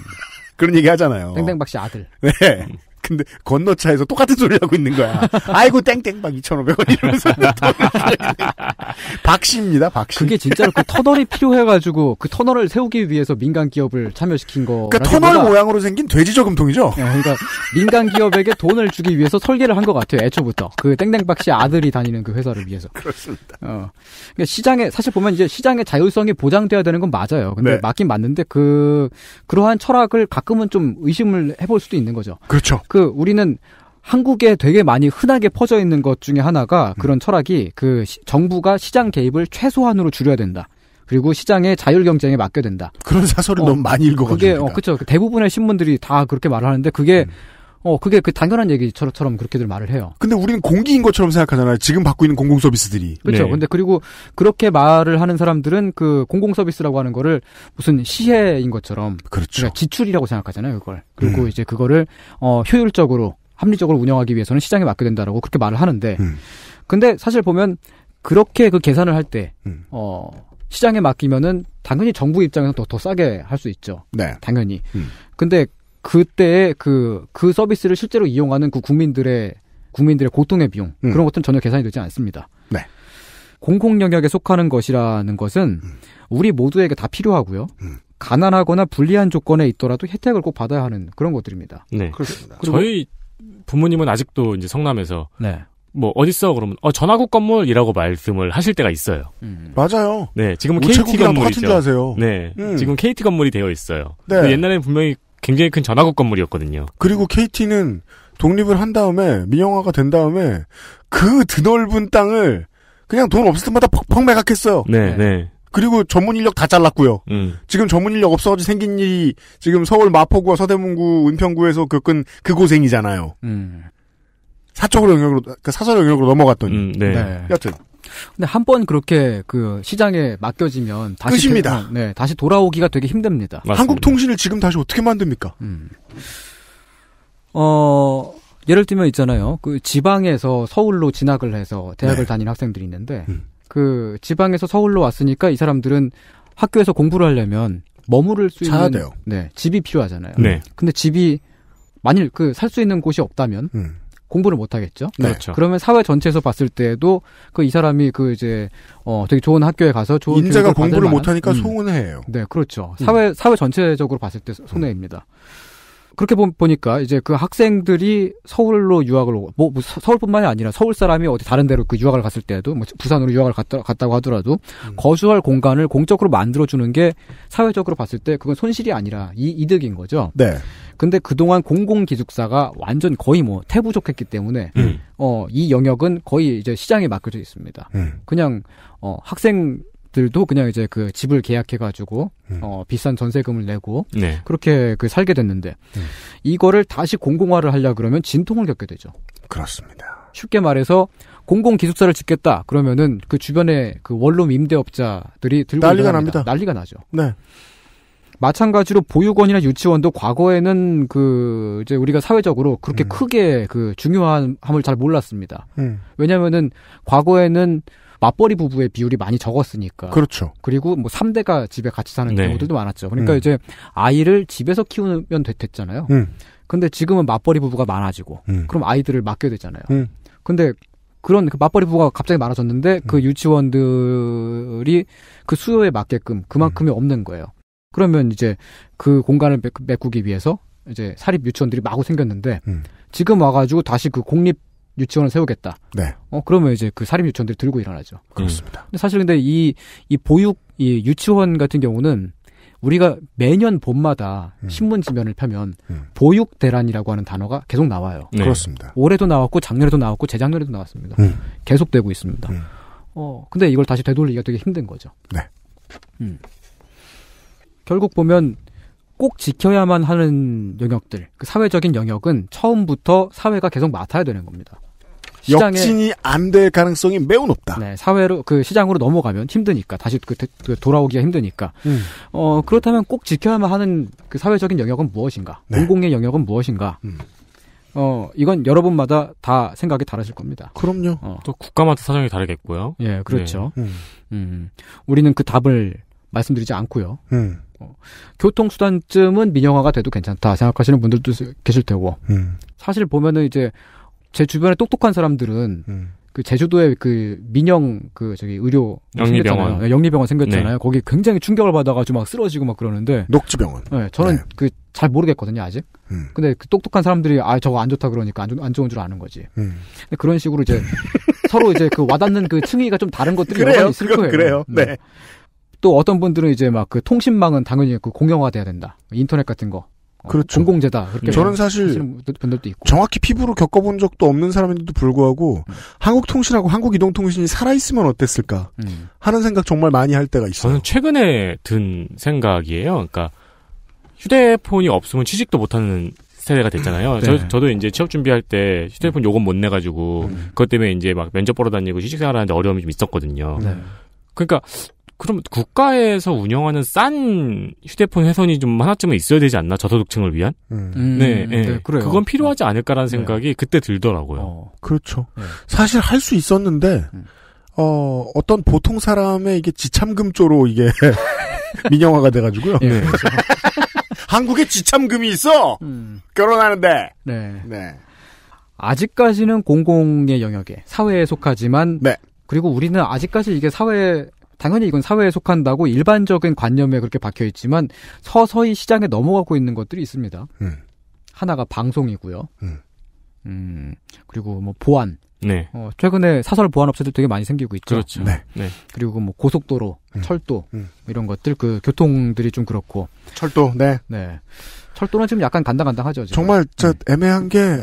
그런 얘기 하잖아요. 땡땡박 씨 아들. 네. 근데 건너차에서 똑같은 소리를 하고 있는 거야. 아이고 땡땡박 2,500원 이러면서 박씨입니다. 박씨. 그게 진짜로 그 터널이 필요해가지고 그 터널을 세우기 위해서 민간 기업을 참여시킨 거. 그러니까 터널 모양으로 생긴 돼지 저금통이죠. 네, 그러니까 민간 기업에게 돈을 주기 위해서 설계를 한 것 같아요. 애초부터 그 땡땡박 씨 아들이 다니는 그 회사를 위해서. 그렇습니다. 그러니까 시장에 사실 보면 이제 시장의 자율성이 보장돼야 되는 건 맞아요. 근데 네. 맞긴 맞는데 그러한 철학을 가끔은 좀 의심을 해볼 수도 있는 거죠. 그렇죠. 우리는 한국에 되게 많이 흔하게 퍼져 있는 것 중에 하나가 그런 철학이 정부가 시장 개입을 최소한으로 줄여야 된다. 그리고 시장의 자율 경쟁에 맡겨야 된다. 그런 사설을 너무 많이 읽어가지고. 그게 그렇죠. 대부분의 신문들이 다 그렇게 말을 하는데 그게 그 당연한 얘기처럼 그렇게들 말을 해요. 근데 우리는 공기인 것처럼 생각하잖아요. 지금 받고 있는 공공 서비스들이. 그렇죠. 네. 근데 그리고 그렇게 말을 하는 사람들은 그 공공 서비스라고 하는 거를 무슨 시혜인 것처럼. 그렇죠. 그러니까 지출이라고 생각하잖아요, 그걸. 그리고 이제 그거를 효율적으로 합리적으로 운영하기 위해서는 시장에 맡겨야 된다라고 그렇게 말을 하는데. 근데 사실 보면 그렇게 그 계산을 할 때 시장에 맡기면은 당연히 정부 입장에서 더 싸게 할 수 있죠. 네. 당연히. 근데 그때의 그 서비스를 실제로 이용하는 그 국민들의 고통의 비용 그런 것들은 전혀 계산이 되지 않습니다. 네. 공공 영역에 속하는 것이라는 것은 우리 모두에게 다 필요하고요. 가난하거나 불리한 조건에 있더라도 혜택을 꼭 받아야 하는 그런 것들입니다. 네. 그렇습니다. 저희 부모님은 아직도 이제 성남에서 네. 뭐 어딨어 그러면 전화국 건물이라고 말씀을 하실 때가 있어요. 맞아요. 네, 지금은 KT 건물이죠. 줄 아세요. 네, 지금 KT 건물이 되어 있어요. 네. 옛날에는 분명히 굉장히 큰 전화국 건물이었거든요. 그리고 KT는 독립을 한 다음에 민영화가 된 다음에 그 드넓은 땅을 그냥 돈 없을 때마다 퍽퍽 매각했어요. 네, 네. 그리고 전문 인력 다 잘랐고요. 지금 전문 인력 없어가지고 생긴 일이 지금 서울 마포구와 서대문구, 은평구에서 겪은 그 고생이잖아요. 사적 영역으로 넘어갔더니. 네. 여튼. 근데 한 번 그렇게 그 시장에 맡겨지면 다시 끝입니다. 다시 돌아오기가 되게 힘듭니다. 한국 통신을 지금 다시 어떻게 만듭니까? 예를 들면 있잖아요. 그 지방에서 서울로 진학을 해서 대학을 다니는 학생들이 있는데 그 지방에서 서울로 왔으니까 이 사람들은 학교에서 공부를 하려면 머무를 수 있는 돼요. 네, 집이 필요하잖아요. 네. 근데 집이 만일 그 살 수 있는 곳이 없다면 공부를 못 하겠죠. 네. 그렇죠. 그러면 사회 전체에서 봤을 때도 그 이 사람이 그 이제 되게 좋은 학교에 가서 좋은 인재가 공부를 못 하니까 손해예요. 네, 그렇죠. 사회 전체적으로 봤을 때 손해입니다. 그렇게 보니까 이제 그 학생들이 서울로 유학을 뭐 서울뿐만이 아니라 서울 사람이 어디 다른 데로 그 유학을 갔을 때도 뭐 부산으로 유학을 갔다고 하더라도 거주할 공간을 공적으로 만들어 주는 게 사회적으로 봤을 때 그건 손실이 아니라 이득인 거죠. 네. 근데 그동안 공공기숙사가 완전 거의 뭐 태부족했기 때문에 이 영역은 거의 이제 시장에 맡겨져 있습니다. 그냥 학생들도 그냥 이제 그 집을 계약해가지고 비싼 전세금을 내고 네. 그렇게 그 살게 됐는데 이거를 다시 공공화를 하려 그러면 진통을 겪게 되죠. 그렇습니다. 쉽게 말해서 공공 기숙사를 짓겠다 그러면은 그 주변에 그 원룸 임대업자들이 들고 난리가 납니다. 난리가 나죠. 네. 마찬가지로 보육원이나 유치원도 과거에는 그 이제 우리가 사회적으로 그렇게 크게 그 중요함을 잘 몰랐습니다. 왜냐면은 과거에는 맞벌이 부부의 비율이 많이 적었으니까. 그렇죠. 그리고 뭐 3대가 집에 같이 사는 네. 경우들도 많았죠. 그러니까 이제 아이를 집에서 키우면 됐잖아요. 근데 지금은 맞벌이 부부가 많아지고 그럼 아이들을 맡겨야 되잖아요. 근데 그런 그 맞벌이 부부가 갑자기 많아졌는데 그 유치원들이 그 수요에 맞게끔 그만큼이 없는 거예요. 그러면 이제 그 공간을 메꾸기 위해서 이제 사립 유치원들이 마구 생겼는데 지금 와가지고 다시 그 공립 유치원을 세우겠다. 네. 그러면 이제 그 사립 유치원들이 들고 일어나죠. 그렇습니다. 근데 사실 근데 이 유치원 같은 경우는 우리가 매년 봄마다 신문 지면을 펴면 보육 대란이라고 하는 단어가 계속 나와요. 네. 그렇습니다. 올해도 나왔고 작년에도 나왔고 재작년에도 나왔습니다. 계속되고 있습니다. 근데 이걸 다시 되돌리기가 되게 힘든 거죠. 네. 결국 보면 꼭 지켜야만 하는 영역들, 그 사회적인 영역은 처음부터 사회가 계속 맡아야 되는 겁니다. 역진이 안 될 가능성이 매우 높다. 네, 사회로 그 시장으로 넘어가면 힘드니까 다시 그 돌아오기가 힘드니까. 그렇다면 꼭 지켜야만 하는 그 사회적인 영역은 무엇인가? 네. 공공의 영역은 무엇인가? 이건 여러분마다 다 생각이 다르실 겁니다. 그럼요. 또 국가마다 사정이 다르겠고요. 예, 그렇죠. 네. 우리는 그 답을 말씀드리지 않고요. 교통수단쯤은 민영화가 돼도 괜찮다 생각하시는 분들도 계실 테고. 사실 보면은 이제 제 주변에 똑똑한 사람들은 그 제주도에 그 민영 그 저기 의료 영리병원 영리병원 생겼잖아요. 네. 거기 굉장히 충격을 받아가지고 막 쓰러지고 막 그러는데 녹지병원. 네, 저는 그 잘 모르겠거든요 아직. 근데 그 똑똑한 사람들이 저거 안 좋다 그러니까 안 좋은 줄 아는 거지. 근데 그런 식으로 이제 서로 이제 그 와닿는 그 층위가 좀 다른 것들이 여러 있을 거예요. 그래요. 네. 또 어떤 분들은 이제 막 그 통신망은 당연히 그 공영화돼야 된다. 인터넷 같은 거. 그렇죠. 공공재다. 그렇게 저는 사실 분들도 있고. 정확히 피부로 겪어본 적도 없는 사람인데도 불구하고 한국통신하고 한국이동통신이 살아있으면 어땠을까 하는 생각 정말 많이 할 때가 있어요. 저는 최근에 든 생각이에요. 그러니까 휴대폰이 없으면 취직도 못하는 세대가 됐잖아요. 네. 저도 이제 취업 준비할 때 휴대폰 요금 못 내가지고 그것 때문에 이제 막 면접 보러 다니고 취직생활하는데 어려움이 좀 있었거든요. 네. 그러니까 그럼 국가에서 운영하는 싼 휴대폰 회선이 좀 하나쯤은 있어야 되지 않나? 저소득층을 위한? 네, 그래요. 그건 필요하지 않을까라는 생각이 그때 들더라고요. 그렇죠. 사실 할 수 있었는데 어떤 보통 사람의 이게 지참금조로 이게 민영화가 돼가지고요. 네, 그렇죠. 한국에 지참금이 있어. 결혼하는데. 네. 네. 아직까지는 공공의 영역에 사회에 속하지만 네. 그리고 우리는 아직까지 이게 당연히 이건 사회에 속한다고 일반적인 관념에 그렇게 박혀 있지만 서서히 시장에 넘어가고 있는 것들이 있습니다. 하나가 방송이고요. 그리고 뭐 보안. 네. 최근에 사설 보안 업체들 되게 많이 생기고 있죠. 그렇죠. 네. 네. 그리고 뭐 고속도로, 철도 이런 것들 그 교통들이 좀 그렇고. 철도. 네. 네. 철도는 지금 약간 간당간당하죠. 지금. 정말 애매한 게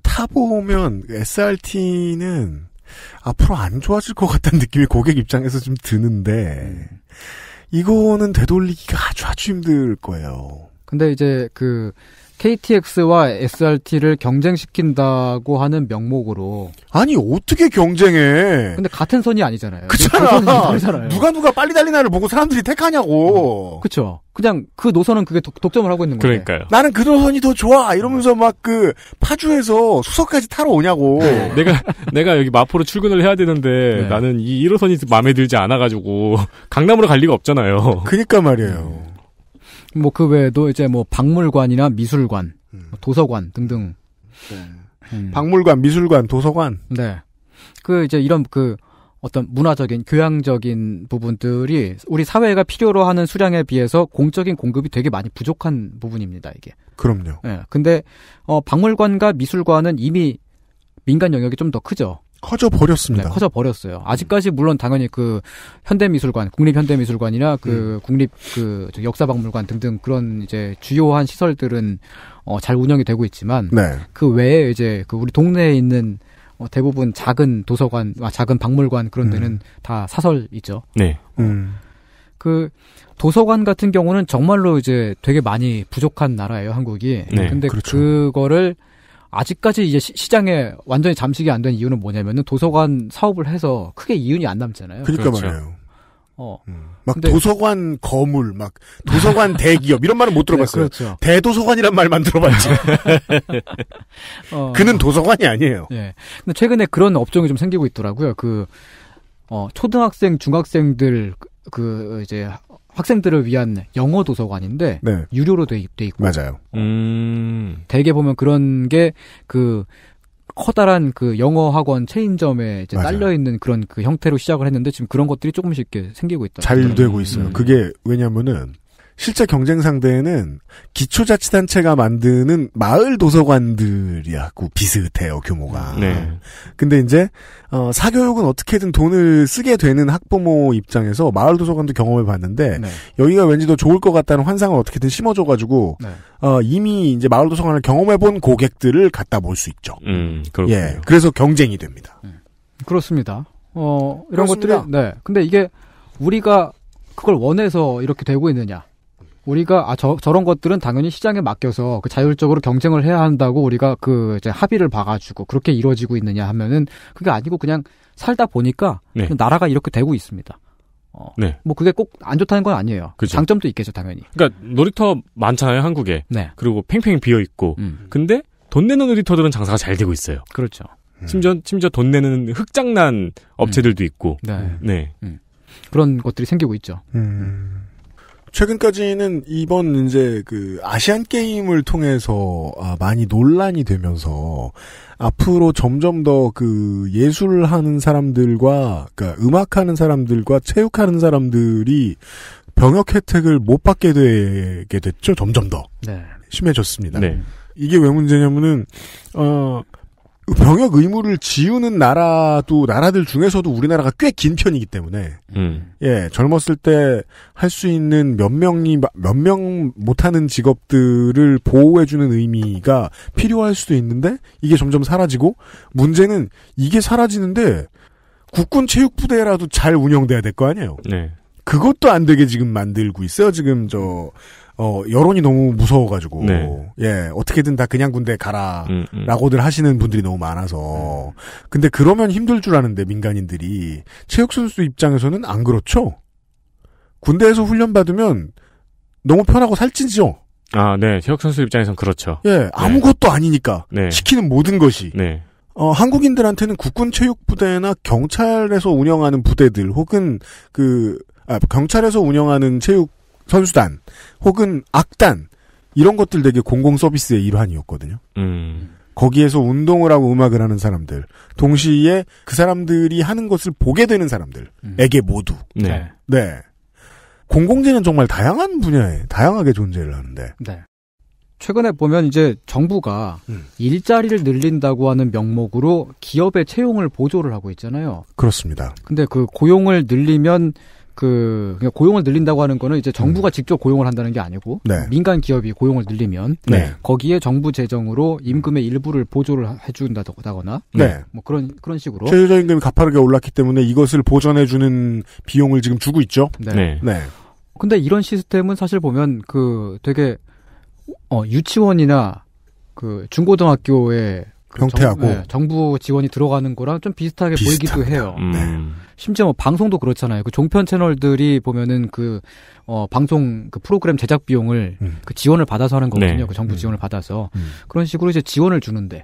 타보면 SRT는 앞으로 안 좋아질 것 같다는 느낌이 고객 입장에서 좀 드는데 이거는 되돌리기가 아주 힘들 거예요. 근데 이제 그 KTX와 SRT를 경쟁시킨다고 하는 명목으로. 아니, 어떻게 경쟁해? 근데 같은 선이 아니잖아요. 그렇잖아. 누가 빨리 달리나를 보고 사람들이 택하냐고. 그쵸. 그냥 그 노선은 그게 독점을 하고 있는 거예요. 그러니까요. 나는 그 노선이 더 좋아. 이러면서 막 그 파주에서 수서까지 타러 오냐고. 내가 여기 마포로 출근을 해야 되는데 나는 이 1호선이 마음에 들지 않아가지고 강남으로 갈 리가 없잖아요. 그니까 말이에요. 뭐 그 외에도 이제 뭐 박물관이나 미술관, 도서관 등등. 박물관, 미술관, 도서관. 네. 그 이제 이런 그 어떤 문화적인, 교양적인 부분들이 우리 사회가 필요로 하는 수량에 비해서 공적인 공급이 되게 많이 부족한 부분입니다, 이게. 그럼요. 네. 근데 박물관과 미술관은 이미 민간 영역이 좀 더 크죠. 커져 버렸습니다. 네, 커져 버렸어요. 아직까지 물론 당연히 그 현대미술관, 국립현대미술관이나 그 국립 그 역사박물관 등등 그런 이제 주요한 시설들은 잘 운영이 되고 있지만 그 외에 이제 그 우리 동네에 있는 대부분 작은 도서관, 작은 박물관 그런 데는 다 사설이죠. 네. 그 도서관 같은 경우는 정말로 이제 되게 많이 부족한 나라예요, 한국이. 네, 근데 그렇죠. 그거를 아직까지 이제 시장에 완전히 잠식이 안 된 이유는 뭐냐면은 도서관 사업을 해서 크게 이윤이 안 남잖아요. 그러니까 그렇죠. 말이에요. 막 근데, 도서관 거물, 막 도서관 대기업 이런 말은 못 들어봤어요. 네, 그렇죠. 대도서관이란 말만 들어봤지. 그는 도서관이 아니에요. 네. 근데 최근에 그런 업종이 좀 생기고 있더라고요. 초등학생, 중학생들 이제 학생들을 위한 영어 도서관인데 유료로 돼 있고. 맞아요. 대개 보면 그런 게 커다란 그 영어 학원 체인점에 이제 딸려 있는 그런 그 형태로 시작을 했는데 지금 그런 것들이 조금씩 이렇게 생기고 있다. 잘 되고 있어요. 그게 왜냐면은 실제 경쟁 상대는 기초자치단체가 만드는 마을 도서관들이하고 비슷해요, 규모가. 네. 근데 이제 사교육은 어떻게든 돈을 쓰게 되는 학부모 입장에서 마을 도서관도 경험해 봤는데 여기가 왠지 더 좋을 것 같다는 환상을 어떻게든 심어줘가지고 이미 이제 마을 도서관을 경험해 본 고객들을 갖다 볼 수 있죠. 그렇군요. 예, 그래서 경쟁이 됩니다. 그렇습니다. 이런 그렇습니다. 것들이 근데 이게 우리가 그걸 원해서 이렇게 되고 있느냐? 우리가 저런 것들은 당연히 시장에 맡겨서 그 자율적으로 경쟁을 해야 한다고 우리가 이제 합의를 봐가지고 그렇게 이루어지고 있느냐 하면은 그게 아니고 그냥 살다 보니까 나라가 이렇게 되고 있습니다. 뭐 그게 꼭 안 좋다는 건 아니에요. 그죠. 장점도 있겠죠, 당연히. 그러니까 놀이터 많잖아요, 한국에. 네. 그리고 팽팽히 비어 있고. 근데 돈 내는 놀이터들은 장사가 잘 되고 있어요. 그렇죠. 심지어 돈 내는 흑장난 업체들도 있고. 네. 그런 것들이 생기고 있죠. 최근까지는 이번 이제 아시안 게임을 통해서 많이 논란이 되면서 앞으로 점점 더 예술하는 사람들과 그러니까 음악하는 사람들과 체육하는 사람들이 병역 혜택을 못 받게 되게 됐죠. 점점 더 심해졌습니다. 네. 이게 왜 문제냐면은 병역 의무를 지우는 나라들 중에서도 우리나라가 꽤 긴 편이기 때문에, 젊었을 때 할 수 있는 몇 명 못하는 직업들을 보호해주는 의미가 필요할 수도 있는데, 이게 점점 사라지고, 문제는 이게 사라지는데, 국군 체육부대라도 잘 운영돼야 될 거 아니에요? 네. 그것도 안 되게 지금 만들고 있어요. 지금 여론이 너무 무서워가지고. 어떻게든 다 그냥 군대 가라. 라고들 하시는 분들이 너무 많아서. 근데 그러면 힘들 줄 아는데, 민간인들이. 체육선수 입장에서는 안 그렇죠? 군대에서 훈련받으면 너무 편하고 살찌죠? 네. 체육선수 입장에선 그렇죠. 아무것도 아니니까. 시키는 모든 것이. 한국인들한테는 국군 체육부대나 경찰에서 운영하는 부대들, 혹은 경찰에서 운영하는 체육 선수단 혹은 악단 이런 것들 되게 공공 서비스의 일환이었거든요. 거기에서 운동을 하고 음악을 하는 사람들, 동시에 그 사람들이 하는 것을 보게 되는 사람들에게 모두. 네. 공공재는 정말 다양한 분야에 다양하게 존재를 하는데. 최근에 보면 이제 정부가 일자리를 늘린다고 하는 명목으로 기업의 채용을 보조를 하고 있잖아요. 그렇습니다. 근데 고용을 늘리면 그냥 고용을 늘린다고 하는 거는 이제 정부가 직접 고용을 한다는 게 아니고 민간 기업이 고용을 늘리면 거기에 정부 재정으로 임금의 일부를 보조를 해준다거나 뭐 그런 식으로 최저임금이 가파르게 올랐기 때문에 이것을 보전해주는 비용을 지금 주고 있죠. 근데 이런 시스템은 사실 보면 되게 유치원이나 그 중고등학교에 형태하고 정부 지원이 들어가는 거랑 좀 비슷하게 비슷합니다. 보이기도 해요. 심지어 뭐 방송도 그렇잖아요. 그 종편 채널들이 보면은 그 방송 그 프로그램 제작 비용을 그 지원을 받아서 하는 거거든요. 네. 그 정부 지원을 받아서 그런 식으로 이제 지원을 주는데,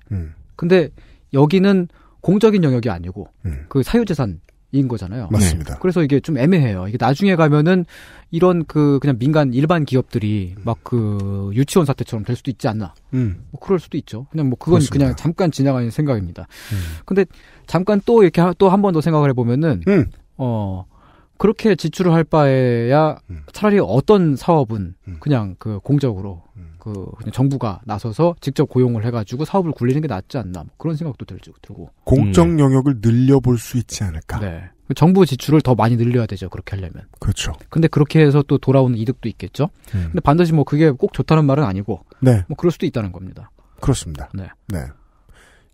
근데 여기는 공적인 영역이 아니고 그 사유재산인 거잖아요. 맞습니다. 네. 그래서 이게 좀 애매해요. 이게 나중에 가면은 이런 그 그냥 민간 일반 기업들이 막 그 유치원 사태처럼 될 수도 있지 않나. 뭐 그럴 수도 있죠. 그냥 뭐 그건 그렇습니다. 그냥 잠깐 지나가는 생각입니다. 근데 잠깐 또 이렇게 또 한 번 더 생각을 해보면은 그렇게 지출을 할 바에야 차라리 어떤 사업은 그냥 그 공적으로 그 그냥 정부가 나서서 직접 고용을 해가지고 사업을 굴리는 게 낫지 않나. 뭐 그런 생각도 들고. 공적 영역을 늘려볼 수 있지 않을까. 네. 정부 지출을 더 많이 늘려야 되죠. 그렇게 하려면. 그렇죠. 근데 그렇게 해서 또 돌아오는 이득도 있겠죠. 근데 반드시 뭐 그게 꼭 좋다는 말은 아니고. 네. 뭐 그럴 수도 있다는 겁니다. 그렇습니다. 네. 네.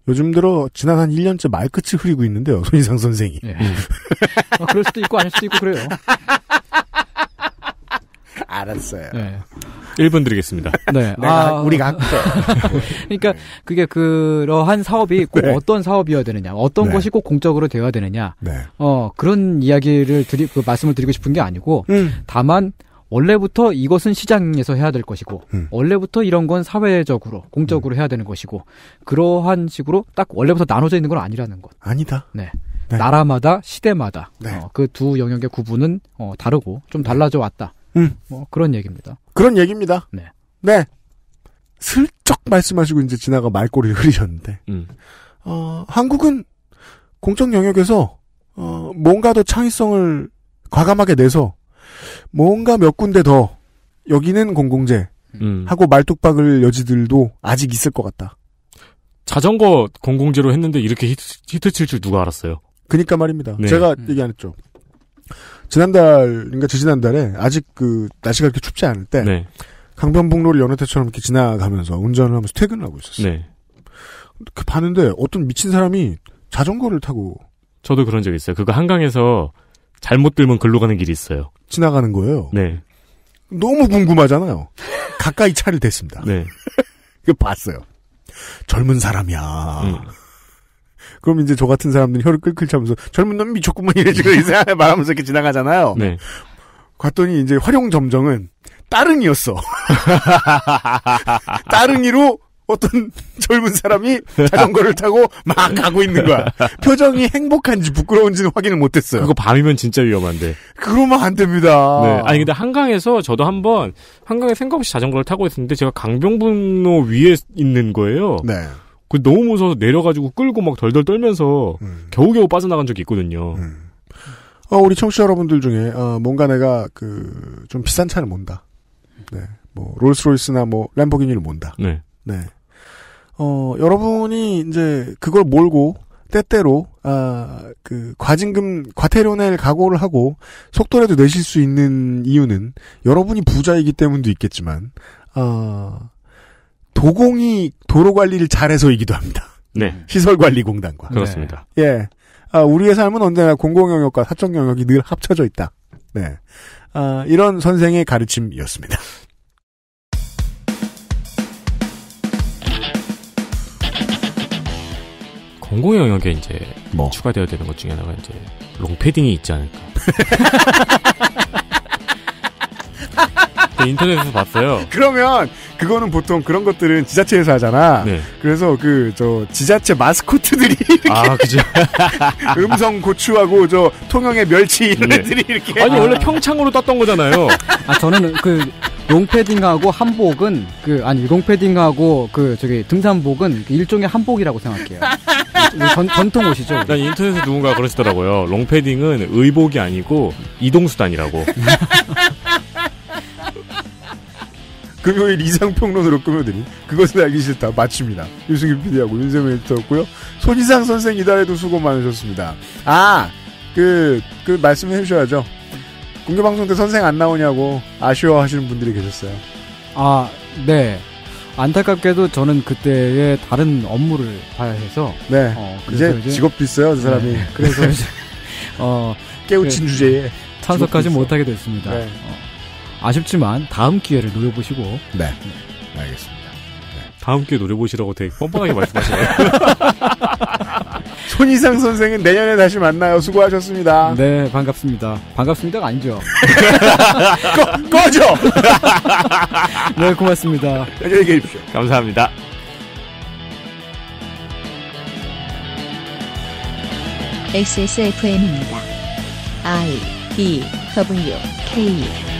요즘 들어 지난 한 1년째 말끝을 흐리고 있는데요. 손희상 선생이. 네. 그럴 수도 있고 아닐 수도 있고 그래요. 알았어요. 네. 1분 드리겠습니다. 네. 우리가 할게. 그러니까 그게 그러한 사업이 꼭 어떤 사업이어야 되느냐, 어떤 것이 꼭 공적으로 되어야 되느냐. 그런 이야기를 그 말씀을 드리고 싶은 게 아니고, 다만 원래부터 이것은 시장에서 해야 될 것이고, 원래부터 이런 건 사회적으로, 공적으로 해야 되는 것이고, 그러한 식으로 딱 원래부터 나눠져 있는 건 아니라는 것. 아니다. 네. 나라마다, 시대마다, 그 두 영역의 구분은 다르고, 좀 달라져 왔다. 뭐 그런 얘기입니다. 그런 얘기입니다. 네. 네. 슬쩍 말씀하시고 이제 지나가 말꼬리를 흐리셨는데, 한국은 공적 영역에서, 뭔가 더 창의성을 과감하게 내서, 뭔가 몇 군데 더, 여기는 공공재, 하고 말뚝박을 여지들도 아직 있을 것 같다. 자전거 공공재로 했는데 이렇게 히트 칠 줄 누가 알았어요? 그니까 말입니다. 네. 제가 얘기 안 했죠. 지난달에 아직 그 날씨가 그렇게 춥지 않을 때 강변북로를 여느 때처럼 이렇게 지나가면서 운전을 하면서 퇴근을 하고 있었어요. 네. 그 봤는데 어떤 미친 사람이 자전거를 타고 저도 그런 적 있어요. 그거 한강에서 잘못 들면 글로 가는 길이 있어요. 지나가는 거예요. 네. 너무 궁금하잖아요. 가까이 차를 댔습니다. 네. 그 봤어요. 젊은 사람이야. 그럼 이제 저 같은 사람들이 혀를 끌끌 차면서 젊은 놈 미쳤구만 이래지고 이상하게 말하면서 이렇게 지나가잖아요. 네. 갔더니 이제 활용점정은 따릉이었어. 따릉이로 어떤 젊은 사람이 자전거를 타고 막 가고 있는 거야. 표정이 행복한지 부끄러운지는 확인을 못했어요. 그거 밤이면 진짜 위험한데. 그러면 안 됩니다. 네. 아니 근데 한강에서 저도 한번 한강에 생각 없이 자전거를 타고 있었는데 제가 강변북로 위에 있는 거예요. 네. 그 너무 무서워서 내려가지고 끌고 막 덜덜 떨면서 겨우겨우 빠져나간 적이 있거든요. 우리 청취자 여러분들 중에 뭔가 내가 좀 비싼 차를 몬다. 네. 뭐 롤스로이스나 뭐 램보기니를 몬다. 네. 네. 여러분이 이제 그걸 몰고 때때로 과태료 낼 각오를 하고 속도라도 내실 수 있는 이유는 여러분이 부자이기 때문도 있겠지만 도공이 도로 관리를 잘해서이기도 합니다. 네. 시설관리공단과. 그렇습니다. 네. 예. 우리의 삶은 언제나 공공영역과 사적 영역이 늘 합쳐져 있다. 네. 이런 선생의 가르침이었습니다. 공공영역에 이제 추가되어야 되는 것 중에 하나가 이제 롱패딩이 있지 않을까. 인터넷에서 봤어요. 그러면 그거는 보통 그런 것들은 지자체에서 하잖아. 네. 그래서 지자체 마스코트들이 이렇게 그죠. 음성 고추하고 통영의 멸치 이런 애들이 이렇게 아니 원래 평창으로 떴던 거잖아요. 저는 롱패딩하고 한복은 롱패딩하고 등산복은 일종의 한복이라고 생각해요. 전통 옷이죠. 난 인터넷에 누군가 그러시더라고요. 롱패딩은 의복이 아니고 이동수단이라고. 금요일 이상평론으로 꾸며드린 그것을 알기 싫다 마칩니다. 유승규 PD하고 윤세민 에디터였고요. 손희상 선생 이달에도 수고 많으셨습니다. 말씀해 주셔야죠. 공개방송 때 선생 안 나오냐고 아쉬워하시는 분들이 계셨어요. 네. 안타깝게도 저는 그때의 다른 업무를 봐야 해서. 네. 이제 직업도 있어요, 저 사람이. 네. 그래서 이제 깨우친 주제에 참석하지 못하게 됐습니다. 네. 아쉽지만 다음 기회를 노려보시고. 네. 알겠습니다. 다음 기회에 노래 보시라고 되게 뻔뻔하게 말씀하시네요. 손희상 선생은 내년에 다시 만나요. 수고하셨습니다. 네, 반갑습니다. 반갑습니다가 아니죠. 꺼져! 네, 고맙습니다. 안녕히 계십시오. 감사합니다. XSFM입니다. I, D, W, K